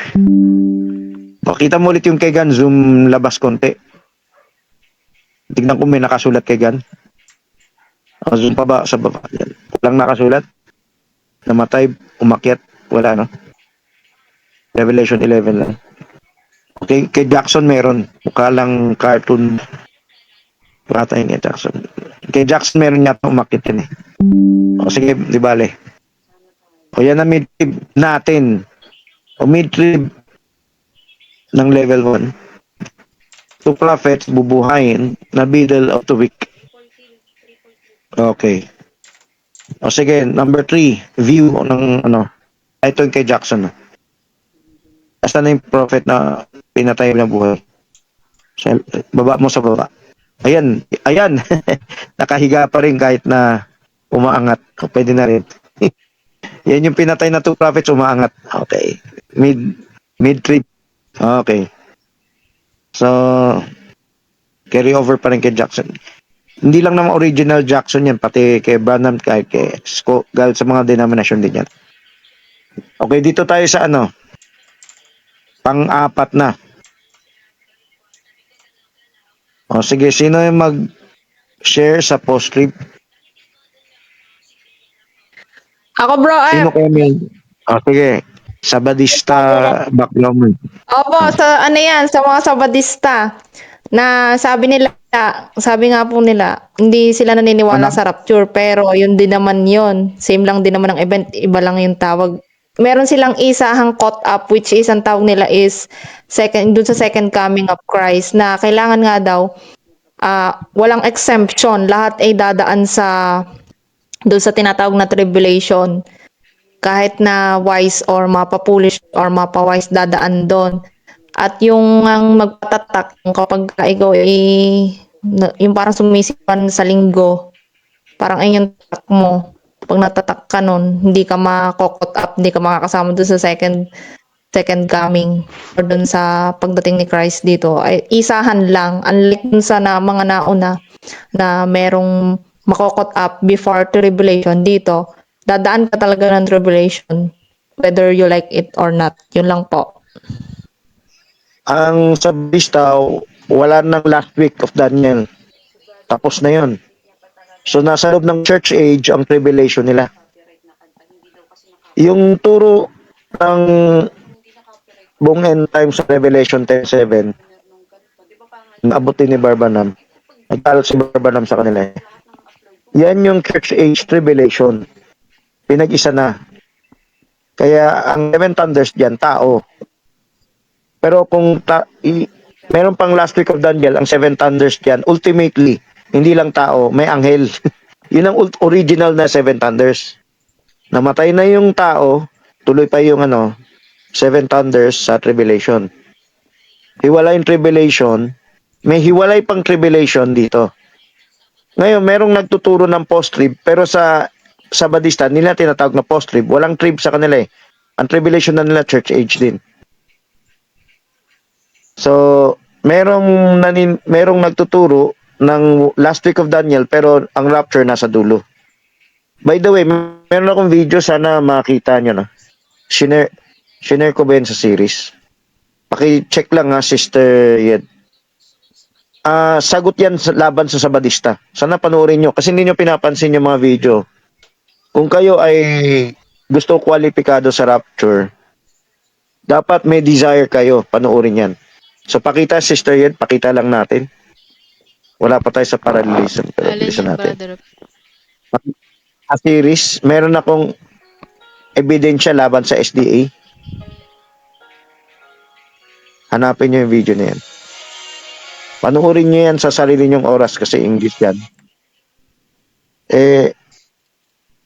Speaker 2: Pakita mo ulit yung kay Gan, zoom labas konti. Tignan ko may nakasulat kay Gan. Zoom pa ba sa baba? Yan. Walang nakasulat. Namatay, umakyat, wala no? Revelation 11 lang. Okay, kay Jackson meron. Mukha lang cartoon. Bata yun kay Jackson. Kay Jackson meron yata umakit yun eh. O sige, di bale. O yan na mid-trib natin. O mid-trib ng level 1. Two prophets bubuhayin na middle of the week. Okay. O sige, number 3. View ng ano. Ito yung kay Jackson. Basta na yung prophet na pinatay na buhay. Baba mo sa baba. Ayan. Nakahiga pa rin kahit na umaangat. O, pwede na rin. Yan yung pinatay na two prophets, umaangat. Okay. Mid-trip. Okay. So, carry over pa rin kay Jackson. Hindi lang naman original Jackson yan, pati kay Branham, kay Scott, sa mga denomination din yan. Okay, dito tayo sa ano. Pang-apat na. O sige, sino yung mag-share sa post-trip?
Speaker 10: Ako bro,
Speaker 2: Sino kayo may... O sige, Sabadista background.
Speaker 10: Opo, sa ano yan, sa mga Sabadista na sabi nga po nila, hindi sila naniniwala sa rapture, pero yun din naman yun. Same lang din naman ang event, iba lang yung tawag. Meron silang isahang caught up, which is ang tawag nila is dun sa second coming of Christ, na kailangan nga daw walang exemption, lahat ay dadaan dun sa tinatawag na tribulation. Kahit na wise or mapa-foolish or mapa-wise dadaan doon. At yung ang magpatatak, kapag ikaw yung parang sumisipan sa linggo, parang ay yung tatak mo. Pag natatak ka nun, hindi ka makakot up, hindi ka makakasama doon sa second coming or doon sa pagdating ni Christ dito. Ay, isahan lang, unlike dun sa mga nauna na merong makokot up before tribulation dito. Dadaan ka talaga ng tribulation whether you like it or not. Yun lang po.
Speaker 2: Ang Sabadista, wala nang last week of Daniel. Tapos na yun. So nasa loob ng church age ang tribulation nila. Yung turo ng buong end time sa Revelation 10:7, naabutin ni Barbanam. Nagkalat si Barbanam sa kanila. Yan yung church age tribulation. Pinag-isa na. Kaya ang seven thunders diyan tao. Pero kung meron pang last week of Daniel, ang seven thunders diyan, ultimately, hindi lang tao, may anghel. Yun ang original na seven thunders. Namatay na yung tao, tuloy pa yung seven thunders sa tribulation. Hiwalay yung tribulation, may hiwalay pang tribulation dito. Ngayon, merong nagtuturo ng post-trib, pero sa Sabadista, nila tinatawag na post-trib. Walang trib sa kanila eh. Ang tribulation na nila, church age din. So, merong nagtuturo ng last week of Daniel, pero ang rapture nasa dulo. By the way, meron akong video, sana makita nyo na. Shinare ko ba yun sa series? Paki-check lang ha, Sister Yed. Sagot yan laban sa Sabadista. Sana panoorin nyo kasi hindi nyo pinapansin yung mga video. Kung kayo ay gusto kwalipikado sa rapture, dapat may desire kayo, panoorin yan. So pakita, Sister Yed, pakita lang natin. Wala pa tayo sa parallelism. Pero bilisan natin. A series, meron akong ebidensya laban sa SDA. Hanapin nyo yung video na yan. Panoorin nyo yan sa sarili nyong oras kasi English yan.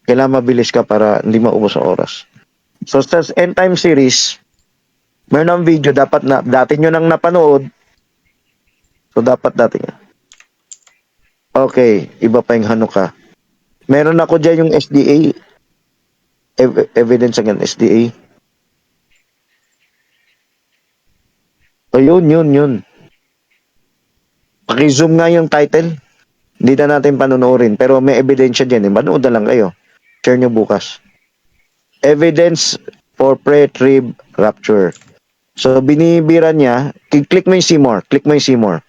Speaker 2: Kailangan mabilis ka para hindi maubos ang oras. So sa end time series, meron ang video, dapat na dati nyo nang napanood. So dapat dati nga. Okay, iba pa yung Hanukkah. Meron ako dyan yung SDA. Evidence again, SDA. O yun. Paki-zoom nga yung title. Hindi na natin panonoorin. Pero may ebidensya dyan. Manood na lang kayo. Share nyo bukas. Evidence for pre-trib rapture. So, binibira niya. Click mo yung see more. Click mo yung see more.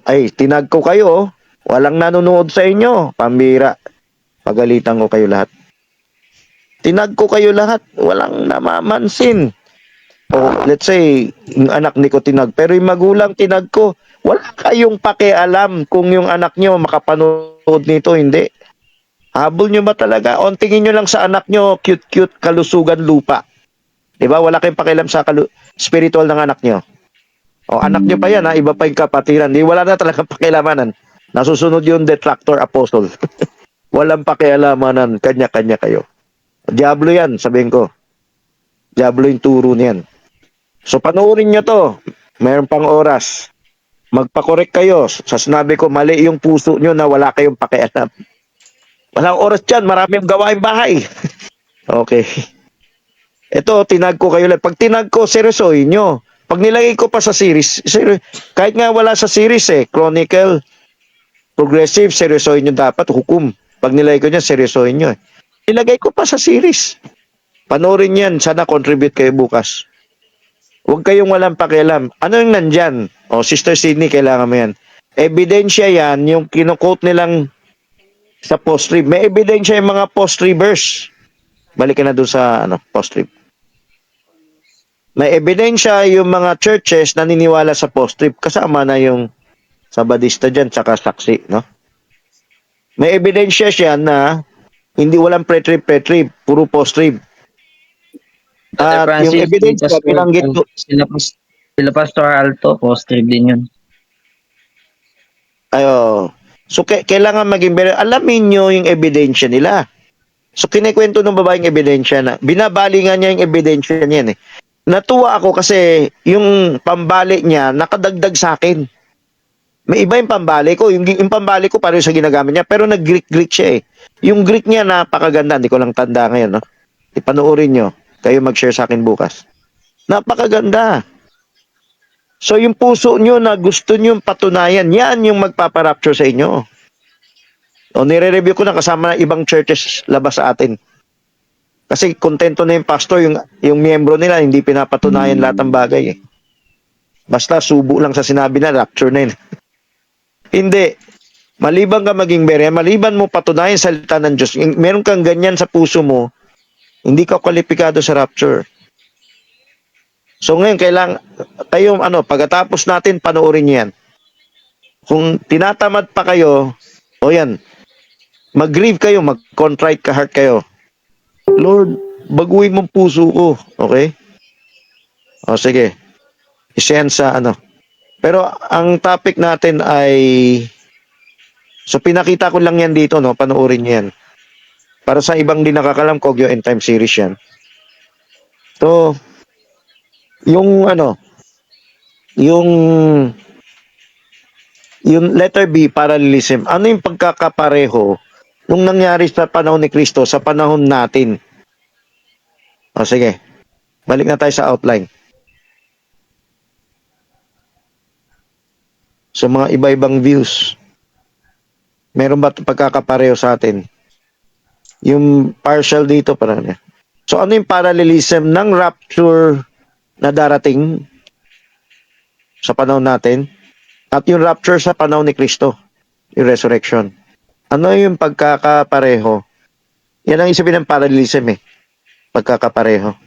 Speaker 2: Tinag ko kayo. Walang nanonood sa inyo. Pambira. Pagalitan ko kayo lahat. Tinag ko kayo lahat. Walang namamansin. O let's say, yung anak ni ko tinag. Pero yung magulang tinag ko, wala kayong pakialam kung yung anak nyo makapanood nito, hindi. Habol nyo ba talaga? O tingin nyo lang sa anak nyo, cute-cute, kalusugan lupa. Diba? Wala kayong pakialam sa spiritual ng anak nyo. O anak nyo pa yan, ha? Iba pa yung kapatiran. Di, wala na talaga pakialamanan. Nasusunod yung detractor apostle. Walang pakialamanan. Kanya-kanya kayo. Diablo yan, sabihin ko. Diablo yung turo niyan. So panoorin nyo to. Mayroon pang oras. Magpakorek kayo. Sa sinabi ko, mali yung puso nyo na wala kayong pakialam. Walang oras dyan. Maraming gawain bahay. Okay. Ito, tinag ko kayo lang. Pag tinag ko, seryosohin nyo. Pag nilagay ko pa sa series, kahit nga wala sa series Chronicle, Progressive, seryosohin nyo dapat. Hukom. Pag nilagay ko niya, seryosohin nyo. Nilagay ko pa sa series. Panoorin yan. Sana contribute kayo bukas. Huwag kayong walang pakialam. Ano yung nandyan? Sister Sydney, kailangan mo yan. Ebidensya yan, yung kinukote nilang sa post-trib. May ebidensya yung mga post-tribers. Balik ka na doon sa post-trib. May ebidensya yung mga churches na naniniwala sa post-trib. Kasama na yung Sabadista dyan, tsaka saksi, no? May ebidensya siya na hindi walang pre-trib, puro post-trib. At yung evidence na pinanggit ko,
Speaker 15: sila Pastor Alto, post-trib din yun.
Speaker 2: So, kailangan maging alamin nyo yung ebidensya nila. So, kinikwento ng babaeng ebidensya na, binabalingan niya yung ebidensya niyan Natuwa ako kasi yung pambali niya, nakadagdag sa akin. May iba yung pambali ko. Yung pambali ko pareho sa ginagamit niya, pero nag-Greek siya Yung Greek niya napakaganda. Hindi ko lang tanda ngayon, no? Ipanoorin nyo. Kayo mag-share sa akin bukas. Napakaganda. So yung puso nyo na gusto nyo patunayan, yan yung magpaparapture sa inyo. Nire-review ko na kasama na ibang churches labas sa atin. Kasi kontento na yung pastor, yung miyembro nila, hindi pinapatunayan lahat ng bagay Basta subo lang sa sinabi na, rapture na yun. Hindi. Maliban ka maging berya, maliban mo patunayan salita ng Diyos, meron kang ganyan sa puso mo, hindi ka kwalipikado sa rapture. So ngayon, kayo, pagkatapos natin, panoorin niyo yan. Kung tinatamad pa kayo, o yan, mag-grieve kayo, mag-contrite ka heart kayo. Lord, baguhin mong puso ko. Okay? O sige. Isend sa Pero ang topic natin ay, so pinakita ko lang yan dito, no? Panoorin niyo yan. Para sa ibang di nakakalam, Kogyo End Time series yan. So, yung yung letter B, parallelism, ano yung pagkakapareho nung nangyari sa panahon ni Kristo sa panahon natin? O sige, balik na tayo sa outline. So mga iba-ibang views, meron ba pagkakapareho sa atin? Yung partial dito, parang so ano yung parallelism ng rapture na darating sa panahon natin at yung rapture sa panahon ni Kristo, yung resurrection? Ano yung pagkakapareho? Yan ang isipin ng parallelism pagkakapareho.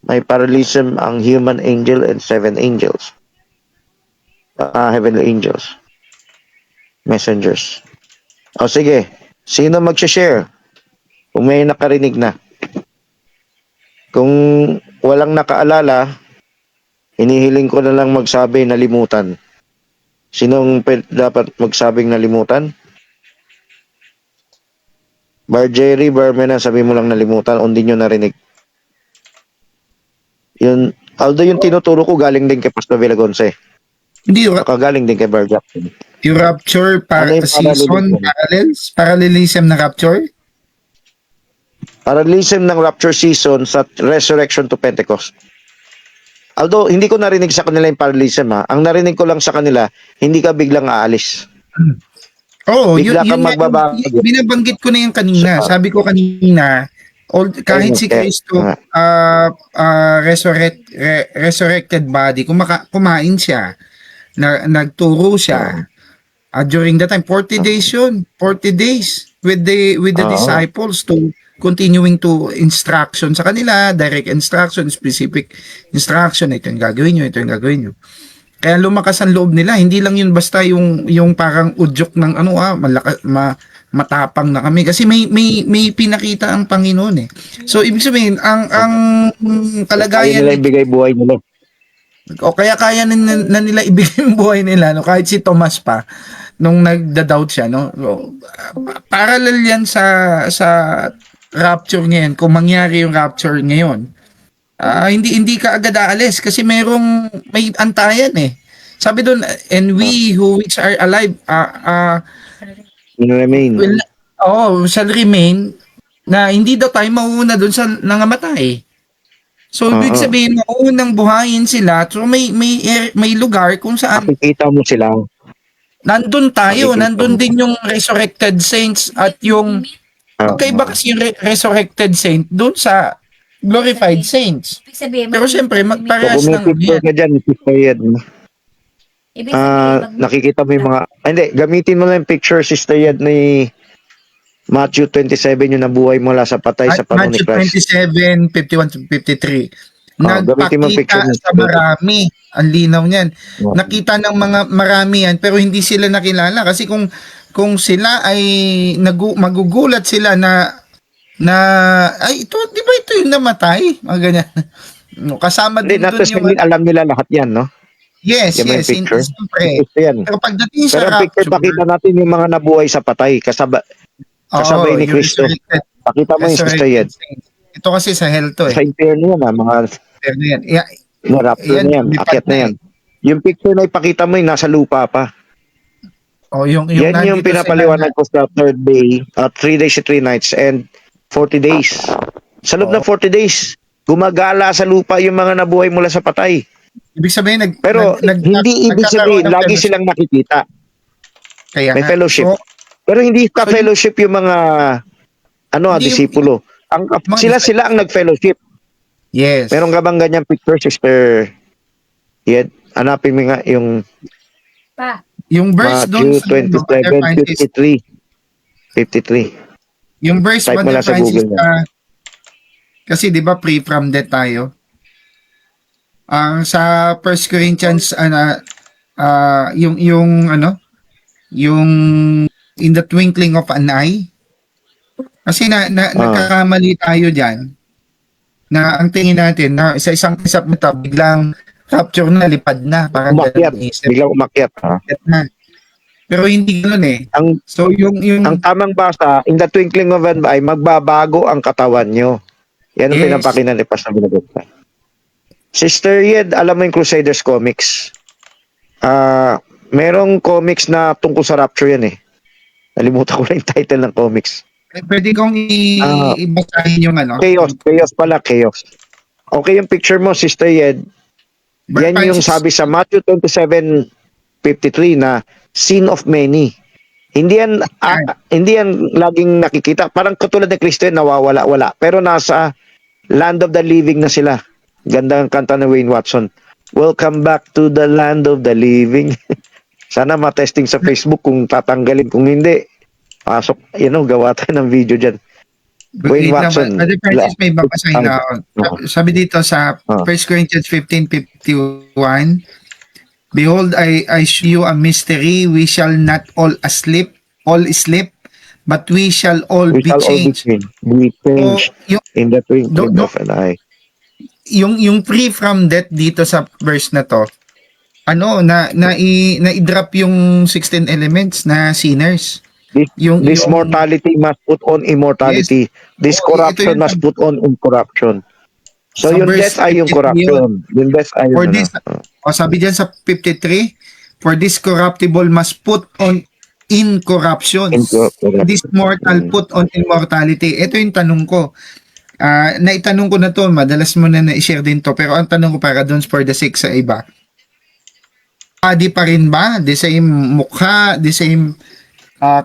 Speaker 2: May parallelism ang human angel and 7 angels. Heavenly angels. Messengers. O sige, sino mag-share? Kung may nakarinig na. Kung walang nakaalala, hinihiling ko na lang magsabi na limutan. Sinong dapat magsabing nalimutan? Bar Jerry, Bar Mena, sabi mo lang nalimutan, o hindi nyo narinig. Yun, although yung tinuturo ko galing din kay Pastor Villagonce.
Speaker 3: Hindi,
Speaker 2: galing din kay Bar Jackson.
Speaker 3: Yung rapture, season, parallelism na rapture?
Speaker 2: Parallelism ng rapture season sa resurrection to Pentecost. Although, hindi ko narinig sa kanila yung parallelism Ang narinig ko lang sa kanila, hindi ka biglang aalis.
Speaker 3: Oo,
Speaker 2: Bigla
Speaker 3: yun
Speaker 2: kang magbabago.
Speaker 3: binabanggit ko na yung kanina. Sabi ko kanina, kahit si Kristo resurrected body, kumain siya, nagturo siya. During that time, 40 days yun. 40 days with the disciples to continuing to instruction sa kanila, direct instruction, specific instruction, ito yung gagawin nyo, ito yung gagawin nyo. Kaya lumakas ang loob nila, hindi lang yun basta yung parang udyok ng matapang na kami kasi may pinakita ang Panginoon So ibig sabihin ang kalagayan
Speaker 2: nila ibigay buhay nila.
Speaker 3: O kaya na nila ibigay yung buhay nila kahit si Thomas pa nung nagda-doubt siya parallel yan sa rapture ngayon. Kung mangyari yung rapture ngayon, hindi ka agad aalis kasi may antayan Sabi doon, and we who which are alive
Speaker 2: remain.
Speaker 3: Shall remain, na hindi daw tayo mauuna doon sa nangamatay. So ibig sabihin, mauunang buhayin sila. So may lugar kung saan
Speaker 2: makikita mo sila.
Speaker 3: Nandun tayo, nandun din yung resurrected saints at yung magkaiba kasi yung resurrected saint doon sa glorified saints. Pero siyempre, magparehas ng
Speaker 2: picture ka dyan, Sister Yed. Nakikita mo yung mga, gamitin mo lang yung picture, Sister Yed, ni Matthew 27, yung nabuhay mula sa patay sa panahon ni Christ.
Speaker 3: Matthew 27, 51-53. Nagpakita sa marami. Ang linaw niyan. Nakita ng mga marami yan, pero hindi sila nakilala. Kasi kung sila ay magugulat sila na ay ito, di ba ito yung namatay? Mga ganyan. Kasama din doon yung
Speaker 2: alam nila lahat yan, no?
Speaker 3: Yes.
Speaker 2: Picture.
Speaker 3: Pero pagdating sa
Speaker 2: rapture, picture, pakita natin yung mga nabuhay sa patay kasabay ni Kristo. Pakita mo yung Sister Yed.
Speaker 3: Ito kasi sa hell to
Speaker 2: Sa inferno yan mga rapture na yan, akyat na yan. Yung picture na ipakita mo yung nasa lupa pa. Yan yung pinapaliwanag ko sa third day, 3 days and 3 nights and 40 days. Sa loob ng 40 days, gumagala sa lupa yung mga nabuhay mula sa patay.
Speaker 3: Ibig sabihin,
Speaker 2: hindi ibig sabihin, lagi silang nakikita. May fellowship. Pero hindi ka fellowship yung mga disipulo. Sila ang nag-fellowship.
Speaker 3: Yes.
Speaker 2: Meron ka bang ganyang picture, Sister Yed? Hanapin mo nga yung
Speaker 3: verse doon
Speaker 2: sa 27, 53.
Speaker 3: Yung verse
Speaker 2: type mo lang sa Google.
Speaker 3: Kasi 'di ba free from death tayo? Ang sa 1 Corinthians yung yung in the twinkling of an eye. Kasi nagkakamali tayo diyan na ang tingin natin na sa isang kisap nito biglang capture na, lipad na, parang
Speaker 2: Umakyat,
Speaker 3: ganun isip.
Speaker 2: biglang umakyat.
Speaker 3: Umakyat na. Pero hindi ganoon eh. So yung
Speaker 2: Ang tamang basa, in the twinkling of an eye, magbabago ang katawan nyo. Yan ang
Speaker 3: Yes.
Speaker 2: pinapakinan ni Pastor Binagota. Sister Yed, alam mo yung Crusaders comics? Merong comics na tungkol sa rapture yan eh. Nalimutan ko na yung title ng comics.
Speaker 3: pwede kong ibasahin yung
Speaker 2: Chaos pala, Chaos. Okay yung picture mo, Sister Yed. Yan yung sabi sa Matthew 27:53 na sin of many. Hindi yan laging nakikita. Parang katulad ni Kristo yan, nawawala-wala. Pero nasa land of the living na sila. Gandang kanta ni Wayne Watson. Welcome back to the land of the living. Sana matesting sa Facebook kung tatanggalin. Kung hindi, pasok, gawa tayo ng video dyan. Wayne Watson.
Speaker 3: Francis, may babasahin na ako. Sabi dito sa 1 Corinthians 15:51, Behold, I show you a mystery. We shall not all sleep, but we shall all be changed.
Speaker 2: Be changed in the twinkling of an eye.
Speaker 3: Yung free from death dito sa verse na to, na-drop yung 16 elements na sinners.
Speaker 2: This mortality must put on immortality. Yes. This corruption must put on incorruption. So yung death ay yung corruption. Yung death ay yung
Speaker 3: sabi diyan sa 53, for this corruptible must put on incorruption. This mortal put on immortality. Ito yung tanong ko. Naitanong ko na to, madalas mo na i-share din to, pero ang tanong ko para doon for the sake sa iba. Body pa rin ba? The same mukha, the same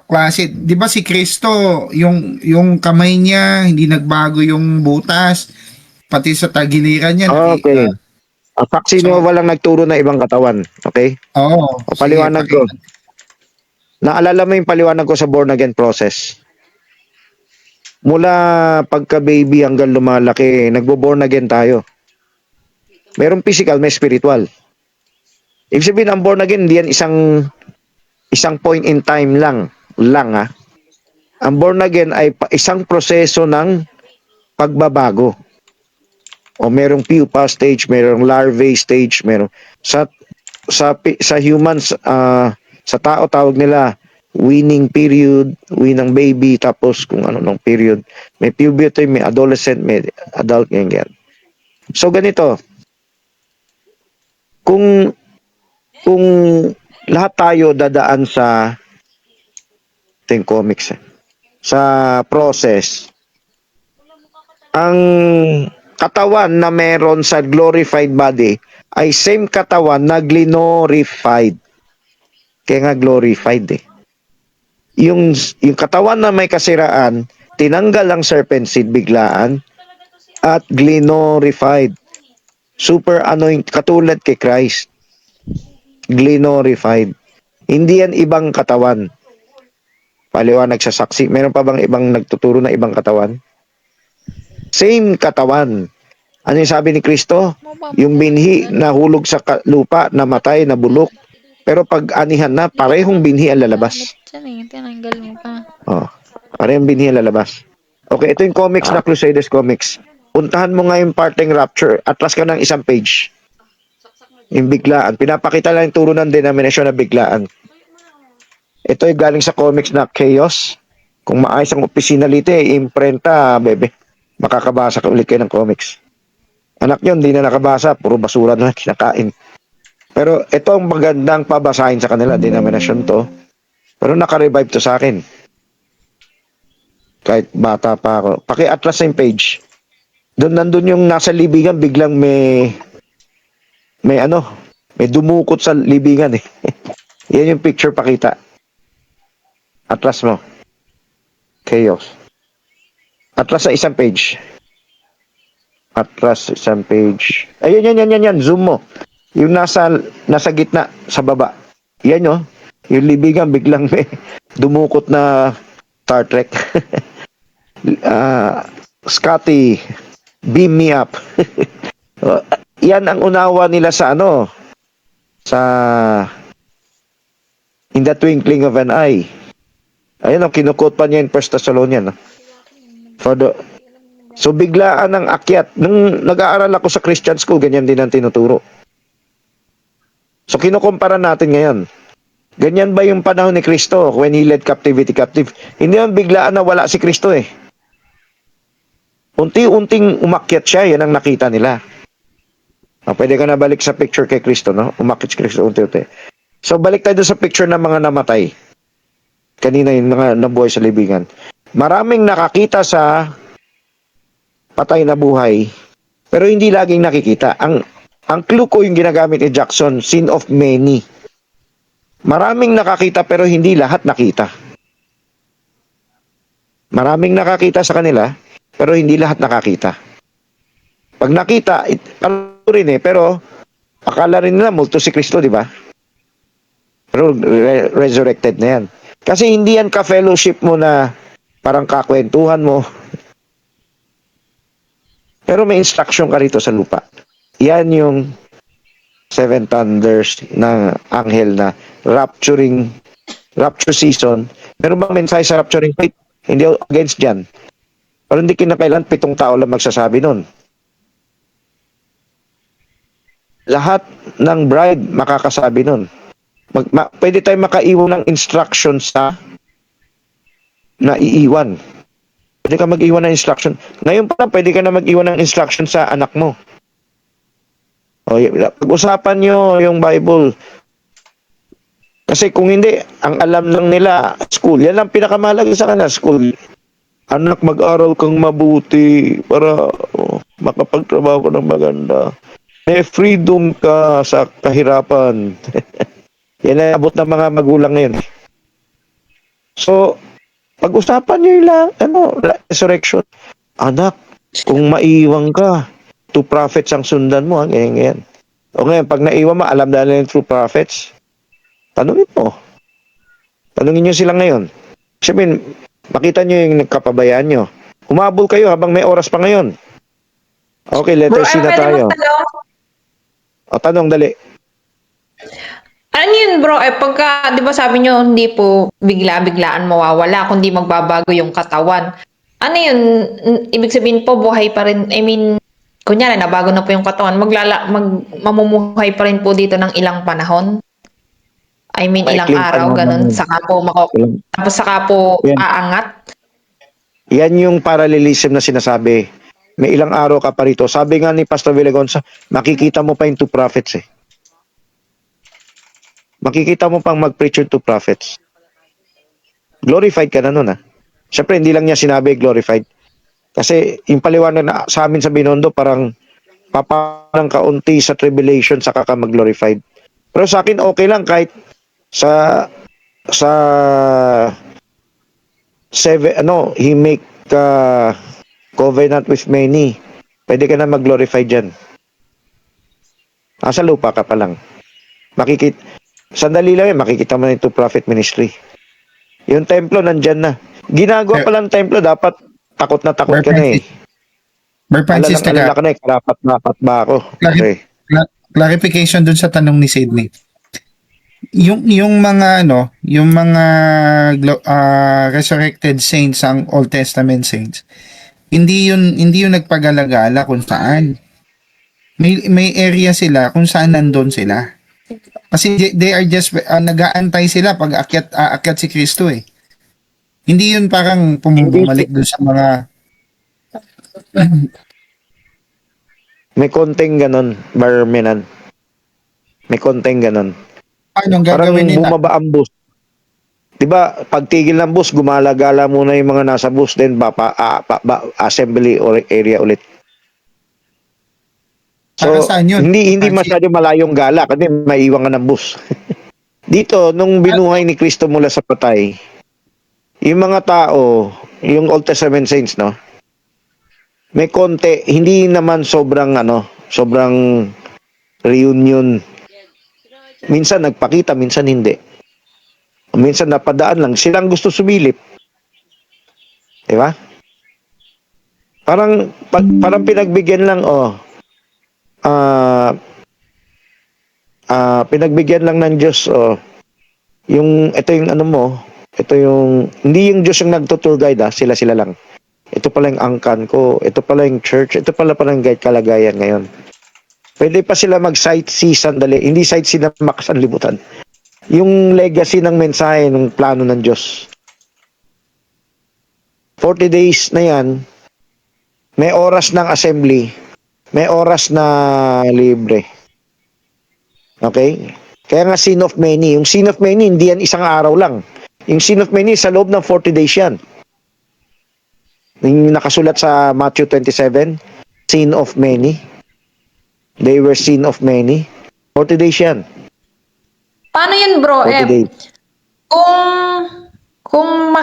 Speaker 3: klase. 'Di ba si Kristo, yung kamay niya hindi nagbago, yung butas pati sa tagiliran niya.
Speaker 2: Okay. Ang saksi mo walang nagturo na ibang katawan, okay?
Speaker 3: Oo.
Speaker 2: Paliwanag ko. Naalala mo yung paliwanag ko sa born again process? Mula pagka-baby hanggang lumalaki, nagbo-born again tayo. Merong physical, may spiritual. Ibig sabihin, ang born again, hindi yan isang point in time lang ha. Ang born again ay isang proseso ng pagbabago. O merong pupa stage, merong larvae stage, merong sa humans, sa tao tawag nila weaning period, wean ng baby, tapos kung ano nung period. May puberty, may adolescent, may adult, ganyan. So ganito, kung lahat tayo dadaan sa comics sa process, ang katawan na meron sa glorified body ay same katawan na glorified. Kaya nga glorified eh. Yung katawan na may kasiraan, tinanggal ang serpent seed biglaan at glorified. Super katulad kay Christ. Glorified. Hindi yan ibang katawan. Paliwanag sa saksi. Meron pa bang ibang nagtuturo na ibang katawan? Same katawan. Ano yung sabi ni Kristo? Yung binhi na hulog sa lupa, namatay, nabulok. Pero pag anihan na, parehong binhi ang lalabas.
Speaker 10: Tinanggal mo pa.
Speaker 2: Parehong binhi ang lalabas. Okay, ito yung comics na Crusaders comics. Puntahan mo nga yung parting rapture. Atlas ka ng isang page. Yung biglaan. Pinapakita lang yung turo ng denomination na biglaan. Ito ay galing sa comics na Chaos. Kung maayos ang opisinalite, imprenta, bebe. Makakabasa ka ulit kayo ng comics. Anak nyo, hindi na nakabasa. Puro basura na kinakain. Pero ito ang magandang pabasahin sa kanila. Denomination to. Pero naka-revive to sa akin. Kahit bata pa ako. Paki-atlas yung page. Nandun yung nasa libingan, biglang may dumukot sa libingan eh. Yan yung picture pakita. Atlas mo. Chaos. Atlas sa isang page. Atlas sa isang page. Ayun, yan. Zoom mo. Yung nasa gitna, sa baba. Yan oh. Yung libingan, biglang may dumukot na Star Trek. Scotty, Beam me up. Yan ang unawa nila sa ano, sa in the twinkling of an eye. Ayun ang kinukot pa niya in 1 Thessalonians. So biglaan ang akyat. Nung nag-aaral ako sa Christian school, ganyan din ang tinuturo. So kinukumpara natin ngayon. Ganyan ba yung panahon ni Kristo when he led captivity captive? Hindi naman biglaan na wala si Kristo eh. Unti-unting umakyat siya, yan ang nakita nila. Pwede ka na balik sa picture kay Kristo, no? Umakyat si Kristo unti-unti. So balik tayo sa picture ng mga namatay. Kanina yung mga nabuhay sa libingan. Maraming nakakita sa patay na buhay, pero hindi laging nakikita. Ang clue ko yung ginagamit ni Jackson, sin of many. Maraming nakakita pero hindi lahat nakita. Maraming nakakita sa kanila pero hindi lahat nakakita. Pag nakita, ano rin eh, pero akala rin nila multo si Kristo, di ba? Pero resurrected na yan. Kasi hindi yan ka-fellowship mo na parang kakwentuhan mo. Pero may instruction ka rito sa lupa. Yan yung 7 thunders ng anghel na rapture season. Meron bang mensahe sa rapturing faith? Hindi against dyan. Pero hindi kinakailan 7 tao lang magsasabi nun. Lahat ng bride makakasabi nun. Pwede tayo makaiwan ng instruction sa naiiwan. Pwede ka mag-iwan ng instruction. Ngayon pa lang, pwede ka na mag-iwan ng instruction sa anak mo. Pag-usapan nyo yung Bible. Kasi kung hindi, ang alam lang nila, school. Yan lang pinakamahalaga sa kanila, school. Anak, mag-aral kang mabuti para makapagtrabaho ka ng maganda. May freedom ka sa kahirapan. Yan ang abot ng mga magulang ngayon. So, pag-usapan nyo lang, resurrection. Anak, kung maiiwan ka, 2 prophets ang sundan mo, ganyan. O ngayon, pag naiwan mo, alam na yung true prophets. Tanungin mo. Tanungin nyo sila ngayon. Sabihin, makita nyo yung nagkapabayaan nyo. Humabol kayo habang may oras pa ngayon. Okay, letter C na tayo. O, tanong, dali.
Speaker 10: Ano yun bro, pagka, di ba sabi nyo, hindi po bigla-biglaan mawawala, kundi magbabago yung katawan. Ano yun, ibig sabihin po, buhay pa rin, I mean, kunyari, nabago na po yung katawan, mamumuhay pa rin po dito ng ilang panahon? I mean, ilang araw, ganun, tapos saka po aangat?
Speaker 2: Yan yung parallelism na sinasabi. May ilang araw ka pa rito. Sabi nga ni Pastor Villagonza, makikita mo pa yung 2 prophets eh. Makikita mo pang mag-preach yung 2 prophets. Glorified ka na nun ah. Siyempre, hindi lang niya sinabi glorified. Kasi yung paliwanag na sa amin sa Binondo, parang paparang kaunti sa tribulation saka ka mag-glorified. Pero sa akin, okay lang kahit sa 7, he make covenant with many. Pwede ka na mag-glorify dyan. Sa lupa ka pa lang. Sandali lang makikita mo na ito prophet ministry. Yung templo nandyan na. Ginagawa pa lang templo, dapat takot na takot ka na eh.
Speaker 3: Francis,
Speaker 2: alala ka na eh, karapat ba ako? Okay.
Speaker 3: Clarification dun sa tanong ni Sydney. Yung mga resurrected saints, ang Old Testament saints, hindi yun nagpagalagala kung saan. May area sila kung saan nandun sila. Kasi they are just nag-aantay sila pag aakyat si Kristo eh. Hindi yun parang pumubalik doon sa mga
Speaker 2: may konting ganon, Barmenan. May konting ganon.
Speaker 3: Anong gagawin nila?
Speaker 2: Parang bumaba ang bus. Diba, pagtigil ng bus, gumala-gala muna yung mga nasa bus, then assembly or area ulit. So, hindi masyado malayong gala kasi maiiwan ka ng bus. Dito, nung binuhay ni Kristo mula sa patay, yung mga tao, yung Old Testament saints, no? May konti, hindi naman sobrang reunion. Minsan nagpakita, minsan hindi. Minsan napadaan lang, silang gusto sumilip. Diba? Parang pinagbigyan lang, pinagbigyan lang ng Diyos, ito yung ano mo, hindi yung Diyos yung nagtutour guide, sila lang. Ito pala yung angkan ko, ito pala yung church, ito pala yung guide kalagayan ngayon. Pwede pa sila mag-sightsee sandali, hindi sightsee na makasanlibutan. Yung legacy ng mensahe, ng plano ng Diyos. 40 days na yan, may oras ng assembly, may oras na libre. Okay? Kaya nga sin of many. Yung sin of many, hindi yan isang araw lang. Yung sin of many, sa loob ng 40 days yan. Yung nakasulat sa Matthew 27, sin of many. They were sin of many. 40 days yan.
Speaker 10: Paano yun, bro?
Speaker 2: 40 days.
Speaker 10: Kung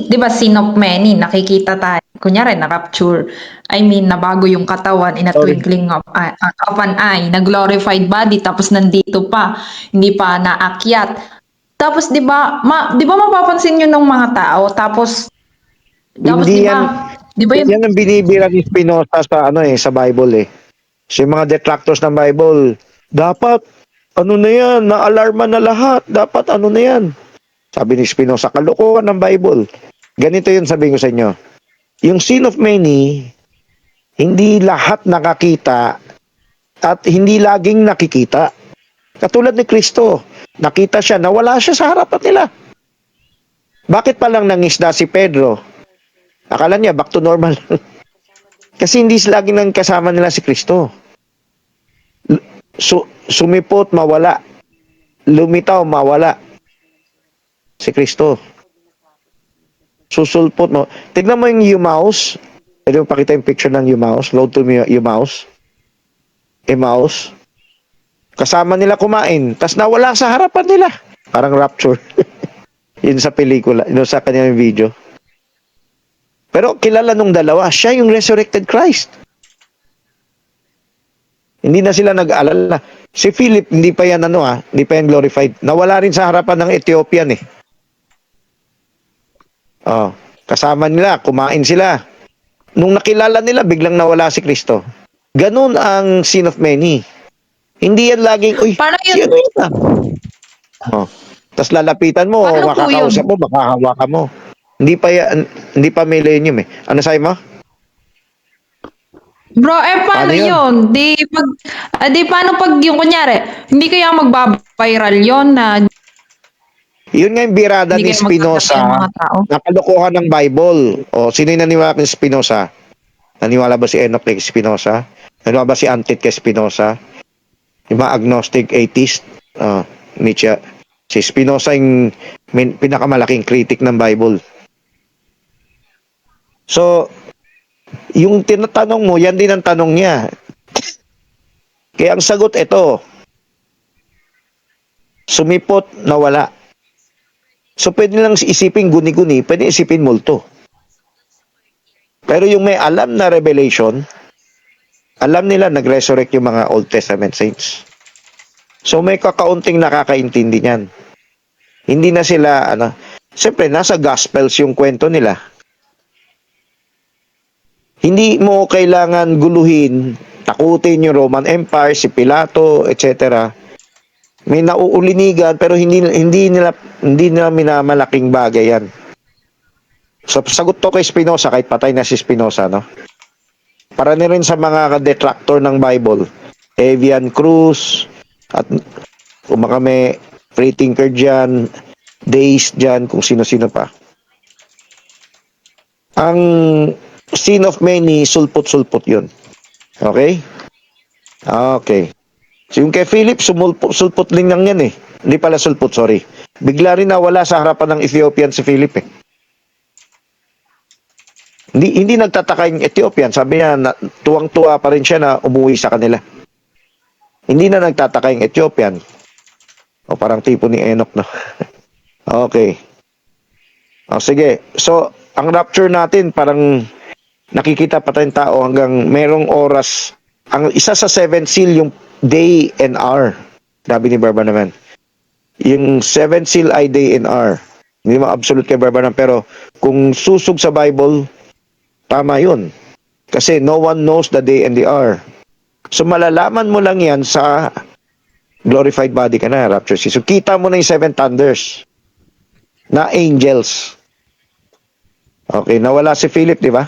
Speaker 10: di ba, sin of many, nakikita tayo. Kunyari, na-rapture. I mean, nabago yung katawan in a twinkling of an eye. Na-glorified body, tapos nandito pa. Hindi pa naakyat. Tapos, di ba mapapansin yun ng mga tao? Tapos
Speaker 2: Hindi
Speaker 10: di ba? Di ba yun?
Speaker 2: Yan ang binibira ni Spinoza sa Bible eh. So, yung mga detractors ng Bible, dapat, na-alarma na lahat. Dapat, na yan. Sabi ni Spinoza, kalokohan ng Bible. Ganito yun sabihin ko sa inyo. Yung sin of many, hindi lahat nakakita at hindi laging nakikita. Katulad ni Kristo, nakita siya, nawala siya sa harapan nila. Bakit pa lang nangisda si Pedro? Akala niya, back to normal. Kasi hindi laging nang kasama nila si Kristo. Sumipot, mawala. Lumitaw, mawala. Si Kristo. Susulpot mo. Tignan mo yung Emmaus. Pwede mo pakita yung picture ng Emmaus. Load to me Emmaus. Emmaus. Kasama nila kumain. Tas nawala sa harapan nila. Parang rapture. Yun sa pelikula. Yun sa kanyang video. Pero kilala nung dalawa. Siya yung resurrected Christ. Hindi na sila nag-alala. Si Philip, hindi pa yan hindi pa yan glorified. Nawala rin sa harapan ng Ethiopian eh. Kasama nila, kumain sila. Nung nakilala nila, biglang nawala si Kristo. Ganun ang sin of many. Hindi yan laging, sino yun Tapos lalapitan mo, makakausap mo, makahawakan mo. Hindi pa millennium eh. Ano sa'yo mo?
Speaker 10: Bro, paano yun? Paano pag yung kunyari, hindi kaya magbabiral yun na
Speaker 2: yun nga yung birada ni Spinoza na kalokohan ng Bible. Sino yung naniwala kay Spinoza? Naniwala ba si Enoch kay Spinoza? Naniwala ba si Antit kay Spinoza? Yung mga agnostic atheist? Nietzsche. Si Spinoza yung pinakamalaking critic ng Bible. So, yung tinatanong mo, yan din ang tanong niya. Kaya ang sagot ito, sumipot, nawala. So, pwede lang isipin guni-guni, pwede isipin multo. Pero yung may alam na revelation, alam nila nag-resurrect yung mga Old Testament saints. So, may kakaunting nakakaintindi niyan. Hindi na sila, siyempre, nasa Gospels yung kwento nila. Hindi mo kailangan guluhin, takutin yung Roman Empire, si Pilato, etc. May nauulinigan pero hindi nila minamalaking bagay yan. So sagot to kay Spinoza kahit patay na si Spinoza, Para na rin sa mga detractor ng Bible, Evian Cruz at kung may free thinker dyan, Days dyan, kung sino-sino pa. Ang sin of many, sulpot-sulpot yun. Okay? Okay. So yung kay Philip, sulpot lang yan eh. Hindi pala sulpot, sorry. Bigla rin nawala sa harapan ng Ethiopian si Philip eh. Hindi nagtataka yung Ethiopian. Sabi niya, tuwang-tuwa pa rin siya na umuwi sa kanila. Hindi na nagtataka yung Ethiopian. Parang tipo ni Enoch, Okay. Sige. So, ang rapture natin, parang nakikita pa tayong tao hanggang merong oras. Ang isa sa 7 seal, yung day and hour. Sabi ni Barba naman. Yung 7 seal ay day and hour. Hindi mo absolute kay Barba naman. Pero kung susog sa Bible, tama yun. Kasi no one knows the day and the hour. So malalaman mo lang yan sa glorified body ka na, rapture season. So kita mo na yung seven thunders na angels. Okay, nawala si Philip, di ba?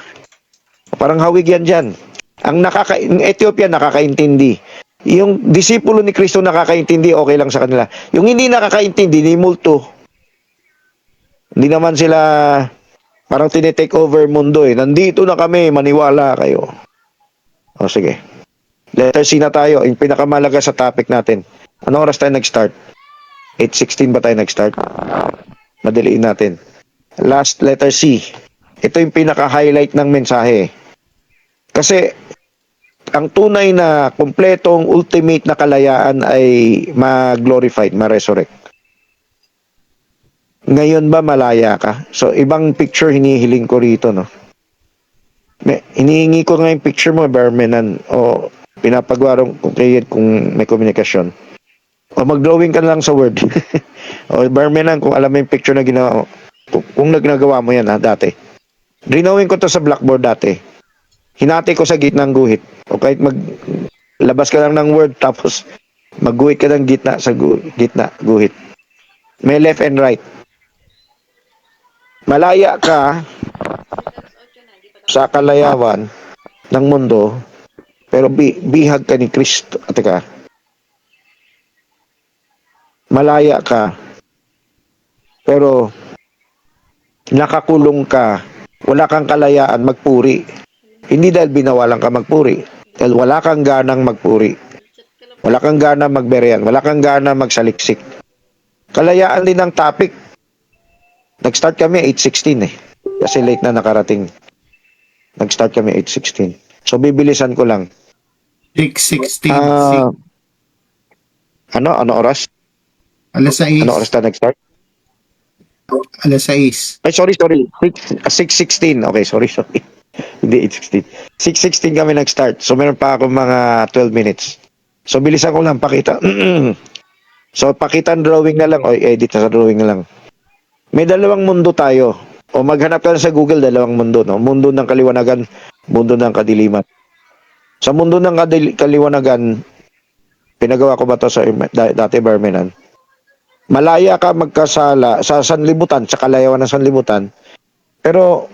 Speaker 2: Parang hawig yan dyan. Yung Ethiopia nakakaintindi. Yung disipulo ni Kristo nakakaintindi, okay lang sa kanila. Yung hindi nakakaintindi, ni multo. Hindi naman sila parang tinitake over mundo eh. Nandito na kami, maniwala kayo. O sige. Letter C na tayo. Yung pinakamalaga sa topic natin. Anong oras tayo nag-start? 8:16 ba tayo nag-start? Madaliin natin. Last letter C. Ito yung pinaka-highlight ng mensahe. Kasi ang tunay na kompletong ultimate na kalayaan ay ma-glorified, ma-resurrect. Ngayon ba malaya ka? So, ibang picture hinihiling ko rito, no? Hinihingi ko nga yung picture mo, Barmenan, o pinapagwarong kung may komunikasyon. O mag-drawing ka lang sa Word. O Barmenan, kung alam mo yung picture na ginawa mo, kung nagnagawa mo yan, ha, dati. Drawing ko to sa blackboard dati. Hinati ko sa gitna ng guhit. O kahit labas ka lang ng Word, tapos magguhit ka ng gitna sa gitna, guhit. May left and right. Malaya ka sa kalayawan ng mundo, pero bihag ka ni Kristo. Teka. Malaya ka, pero nakakulong ka, wala kang kalayaan magpuri. Hindi dahil binawalan ka magpuri, dahil wala kang ganang magpuri. Wala kang gana magberean, wala kang gana magsaliksik. Kalayaan din ang topic. Nag-start kami 8:16 eh. Kasi late na nakarating. Nag-start kami 8:16. So bibilisan ko lang.
Speaker 3: 6:16.
Speaker 2: Ano oras?
Speaker 3: Alas 6.
Speaker 2: Ano oras tayo nag-start?
Speaker 3: Alas 6.
Speaker 2: Ay, sorry. 6:16. Okay, sorry. Hindi 8:16. 6:16 kami nag-start. So meron pa ako mga 12 minutes. So bilisan ko lang pakita. So pakita drawing na lang o edit sa drawing na lang. May dalawang mundo tayo. O maghanap ka sa Google, dalawang mundo, no? Mundo ng kaliwanagan, mundo ng kadiliman. Sa mundo ng kaliwanagan, pinagawa ko ba to sa dati Barmenan? Malaya ka magkasala sa sanlibutan, sa kalayawan ng sanlibutan, pero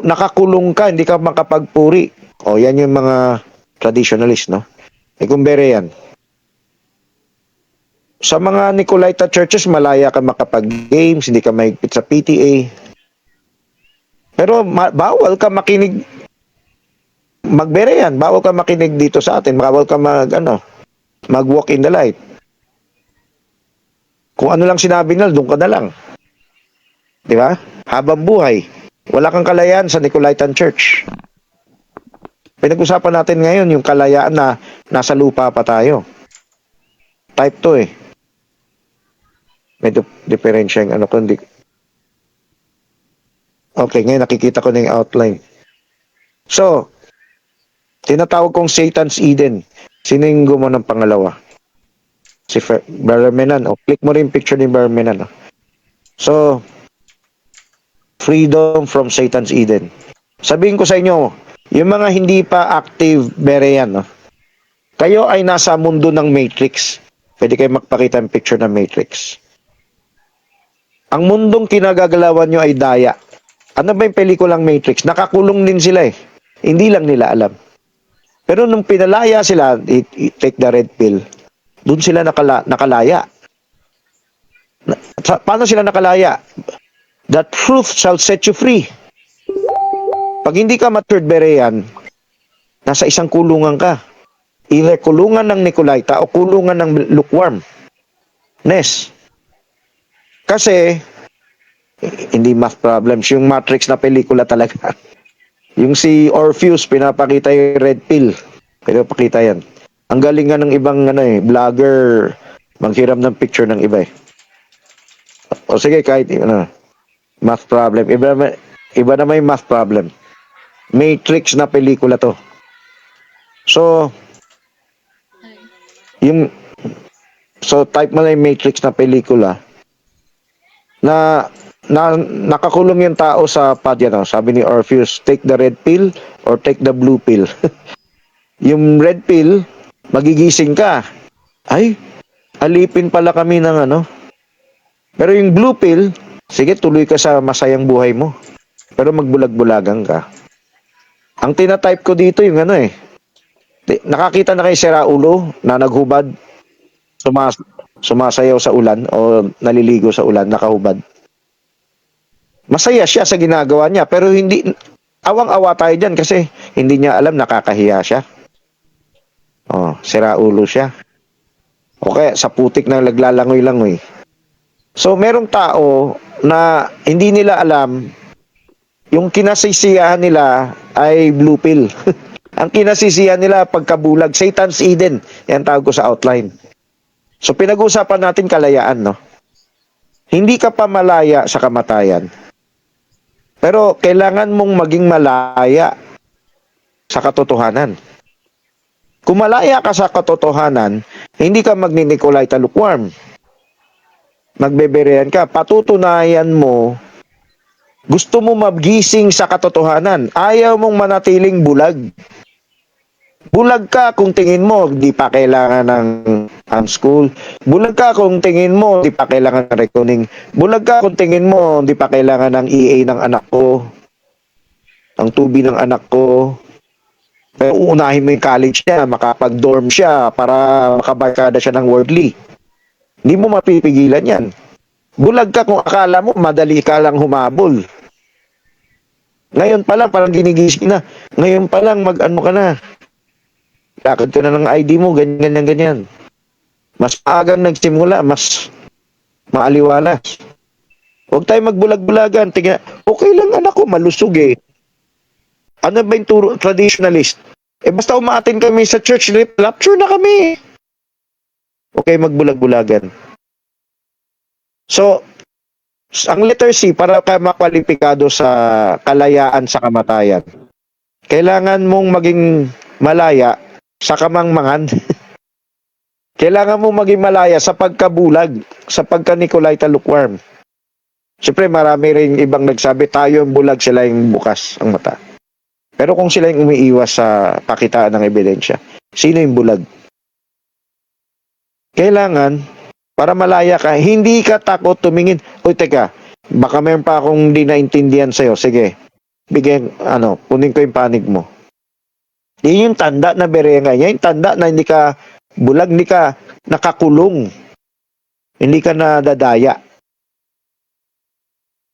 Speaker 2: nakakulong ka, hindi ka makapagpuri. O yan yung mga traditionalist, no? Kumbere yan. Sa mga Nicolaita churches, malaya ka makapag-games, hindi ka mahigpit sa PTA. Pero bawal ka makinig, magbere yan, bawal ka makinig dito sa atin, bawal ka mag-walk in the light. Kung ano lang sinabi nila, doon ka na lang. Di ba? Habang buhay. Wala kang kalayaan sa Nicolaitan Church. Pinag-usapan natin ngayon yung kalayaan na nasa lupa pa tayo. Type 2 eh. May diferensya yung kundi. Okay, ngayon nakikita ko na yung outline. So, tinatawag kong Satan's Eden. Sino yung gumawa ng pangalawa? Si Barmenan. Click mo rin yung picture ni Barmenan. So, freedom from Satan's Eden. Sabihin ko sa inyo, yung mga hindi pa active Berean, kayo ay nasa mundo ng Matrix. Pwede kayo magpakita ng picture ng Matrix. Ang mundong kinagagalawan nyo ay daya. Ano ba yung pelikulang Matrix? Nakakulong din sila eh. Hindi lang nila alam. Pero nung pinalaya sila, take the red pill, doon sila nakalaya. Paano sila nakalaya? The truth shall set you free. Pag hindi ka matured Berean, nasa isang kulungan ka. Either kulungan ng Nicolaita o kulungan ng lukewarmness. Kasi, hindi math problems. Yung Matrix na pelikula talaga. Yung si Orpheus, pinapakita yung red pill. Pinapakita yan. Ang galing nga ng ibang vlogger manghiram ng picture ng iba eh. O sige, kahit math problem. Iba naman yung math problem. Matrix na pelikula to. So, type mo na yung Matrix na pelikula na nakakulong yung tao sa pad yan, sabi ni Orpheus, take the red pill or take the blue pill. Yung red pill, magigising ka. Ay, alipin pala kami ng ano. Pero yung blue pill, sige, tuloy ka sa masayang buhay mo. Pero magbulag-bulagan ka. Ang tinatype ko dito yung ano nakakita na kay si Raulo na naghubad, sumasayaw sa ulan o naliligo sa ulan, nakahubad. Masaya siya sa ginagawa niya, pero hindi, awang-awa tayo dyan kasi hindi niya alam, nakakahiya siya. Sira ulo siya. Okay, sa putik na naglalangoy-langoy. So, merong tao na hindi nila alam, yung kinasisiyahan nila ay blue pill. Ang kinasisiyahan nila pagkabulag, Satan's Eden. Yan tawag ko sa outline. So, pinag-uusapan natin kalayaan, no? Hindi ka pa malaya sa kamatayan. Pero kailangan mong maging malaya sa katotohanan. Kung malaya ka sa katotohanan, hindi ka magni-Nicolaita lukewarm. Magbeberehan ka. Patutunayan mo, gusto mo magising sa katotohanan. Ayaw mong manatiling bulag. Bulag ka kung tingin mo, di pa kailangan ng school. Bulag ka kung tingin mo, di pa kailangan ng reckoning. Bulag ka kung tingin mo, di pa kailangan ng EA ng anak ko, ng tubi ng anak ko. Pero uunahin mo yung college niya, makapag-dorm siya para makabarkada siya ng worldly. Hindi mo mapipigilan yan. Bulag ka kung akala mo, madali ka lang humabol. Ngayon pa lang, parang ginigising na. Ngayon pa lang, mag-ano ka na. Lakad ka na ng ID mo, ganyan. Mas maagang nagsimula, mas maaliwalas. Huwag tayo magbulag-bulagan. Tingnan, okay lang anak ko, malusog eh. Ano ba yung traditionalist? Basta umaatin kami sa church, rapture na kami. Okay, magbulag-bulagan. So, ang letter C, para ka makwalipikado sa kalayaan sa kamatayan, kailangan mong maging malaya sa kamangmangan. Kailangan mong maging malaya sa pagkabulag, sa pagka-Nicolaita lukewarm. Siyempre, marami rin ibang nagsabi, tayo yung bulag, sila yung bukas ang mata. Pero kung sila yung umiiwas sa pakitaan ng ebidensya, sino yung bulag? Kailangan, para malaya ka, hindi ka takot tumingin. Uy, teka, baka mayroon pa akong di naintindihan sa'yo. Sige, bigyan, kunin ko yung panig mo. Yan yung tanda na berenga. Yan yung tanda na hindi ka bulag, hindi ka nakakulong. Hindi ka nadadaya.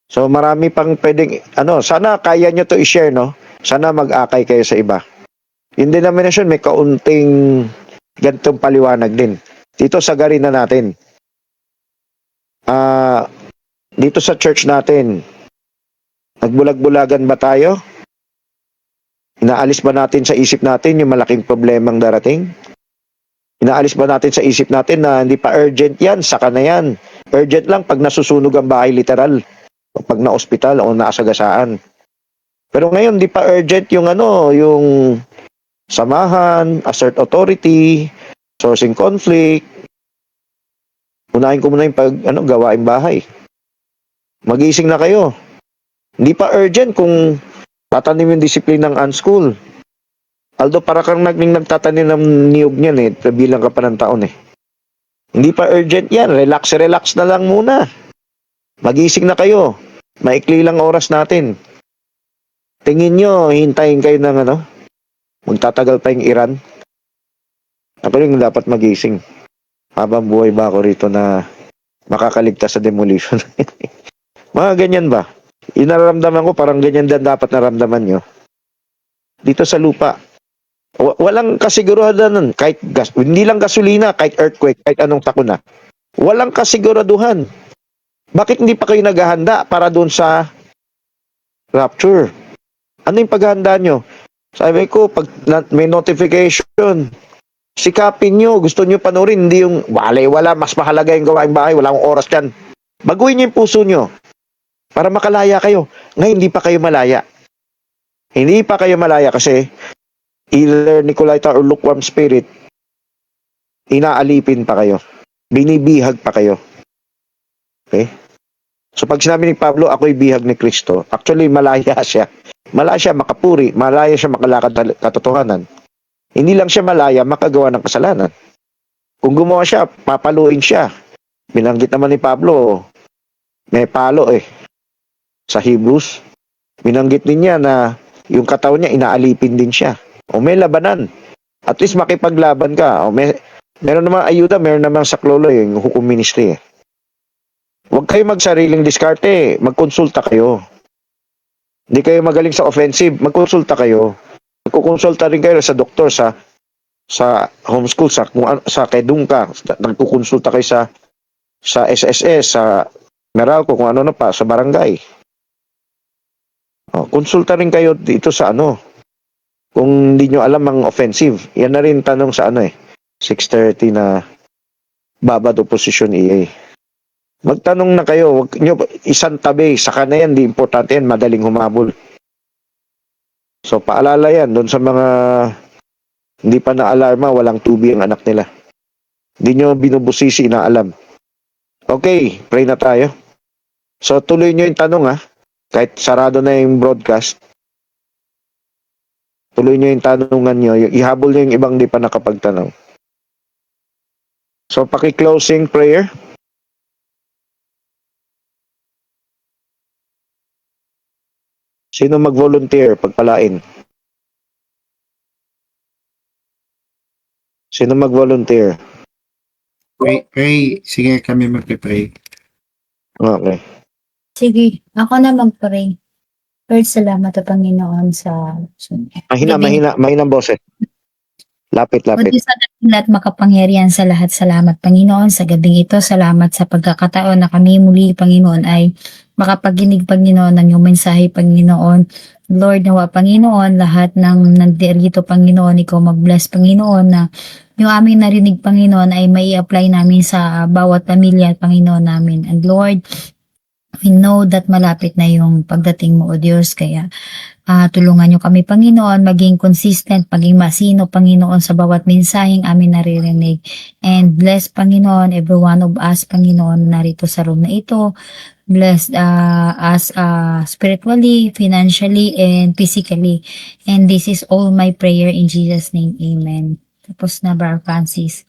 Speaker 2: So, marami pang pwedeng, sana kaya nyo to i-share, no? Sana mag-akay kayo sa iba. Yung denomination, may kaunting ganitong paliwanag din. Dito sa garin na natin. Dito sa church natin, nagbulag-bulagan ba tayo? Inaalis ba natin sa isip natin yung malaking problemang darating? Inaalis ba natin sa isip natin na hindi pa urgent yan, saka na yan. Urgent lang pag nasusunog ang bahay literal. O pag na-ospital o naasagasaan. Pero ngayon, di pa urgent yung yung samahan, assert authority, sourcing conflict. Unahin ko muna yung gawaing bahay. Magising na kayo. Hindi pa urgent kung tatanim yung disiplina ng unschool. Although para kang nagtatanim ng niyog niyan bilang ka pa ng taon Hindi pa urgent yan. Relax na lang muna. Magising na kayo. Maikli lang oras natin. Tingin nyo, hintayin kayo ng magtatagal pa yung Iran. Ako rin dapat magising. Habang buhay ba ako rito na makakaligtas sa demolition? Mga ganyan ba? Inaramdaman ko parang ganyan din dapat naramdaman nyo. Dito sa lupa. Walang kasiguraduhan. Kahit hindi lang gasolina, kahit earthquake, kahit anong sakuna. Walang kasiguraduhan. Bakit hindi pa kayo naghahanda para doon sa rapture? Ano yung paghahanda nyo? Sabi ko, pag may notification, sikapin nyo, gusto nyo panoorin, hindi yung wala, mas mahalaga yung gawaing bahay, wala akong oras dyan. Baguhin nyo yung puso nyo para makalaya kayo. Ngayon, hindi pa kayo malaya. Hindi pa kayo malaya kasi either Nicolaita or lukewarm spirit, inaalipin pa kayo. Binibihag pa kayo. Okay? So pag sinabi ni Pablo, ako'y bihag ni Kristo, actually malaya siya. Malaya siya makapuri, malaya siya makalakad sa katotohanan. Hindi lang siya malaya makagawa ng kasalanan. Kung gumawa siya, papaluin siya. Binanggit naman ni Pablo, may palo sa Hebrews. Binanggit din niya na yung katawan niya, inaalipin din siya. O may labanan. At least makipaglaban ka. O meron namang ayuda, meron namang saklolo yung hukom ministry. Huwag kayo magsariling diskarte. Magkonsulta kayo. Hindi kayo magaling sa offensive. Magkonsulta kayo. Magkukonsulta rin kayo sa doktor, sa homeschool, sa Kedungka. Nagkukonsulta kayo sa SSS, sa Meralco, kung ano na pa, sa barangay. Konsulta rin kayo dito sa kung hindi nyo alam ang offensive. Yan na rin tanong sa 6:30 na babad opposition EA. Magtanong na kayo, wag nyo isang tabi, saka na yan, di importante yan, madaling humabol. So paalala yan, doon sa mga hindi pa na-alarma, walang tubi ang anak nila. Hindi nyo binubusisi na alam. Okay, pray na tayo. So tuloy nyo yung tanong kahit sarado na yung broadcast. Tuloy nyo yung tanungan nyo, ihabol nyo yung ibang di pa nakapagtanong. So paki-closing prayer. Sino mag-volunteer pagpalain? Sino mag-volunteer?
Speaker 3: Pray. Sige, kami magpe-pray.
Speaker 2: Okay.
Speaker 7: Sige, ako na mag-pray. Lord, salamat o Panginoon sa
Speaker 2: Mahinang boses. Lapit.
Speaker 7: O Diyos sa dakilat makapangyarihan sa lahat, salamat Panginoon sa gabing ito. Salamat sa pagkakataon na kami muli, Panginoon, ay makapaginig, Panginoon, ng iyong mensahe, Panginoon. Lord, nawa, Panginoon, lahat ng nandirito, Panginoon, ikaw mag-bless, Panginoon, na yung aming narinig, Panginoon, ay may apply namin sa bawat pamilya, Panginoon namin. And Lord, we know that malapit na yung pagdating mo, O Diyos, kaya tulungan niyo kami, Panginoon, maging consistent, maging masino, Panginoon, sa bawat mensaheng amin naririnig. And bless, Panginoon, every one of us, Panginoon, narito sa room na ito. Bless us spiritually, financially, and physically. And this is all my prayer in Jesus' name. Amen. Tapos na, Brother Francis.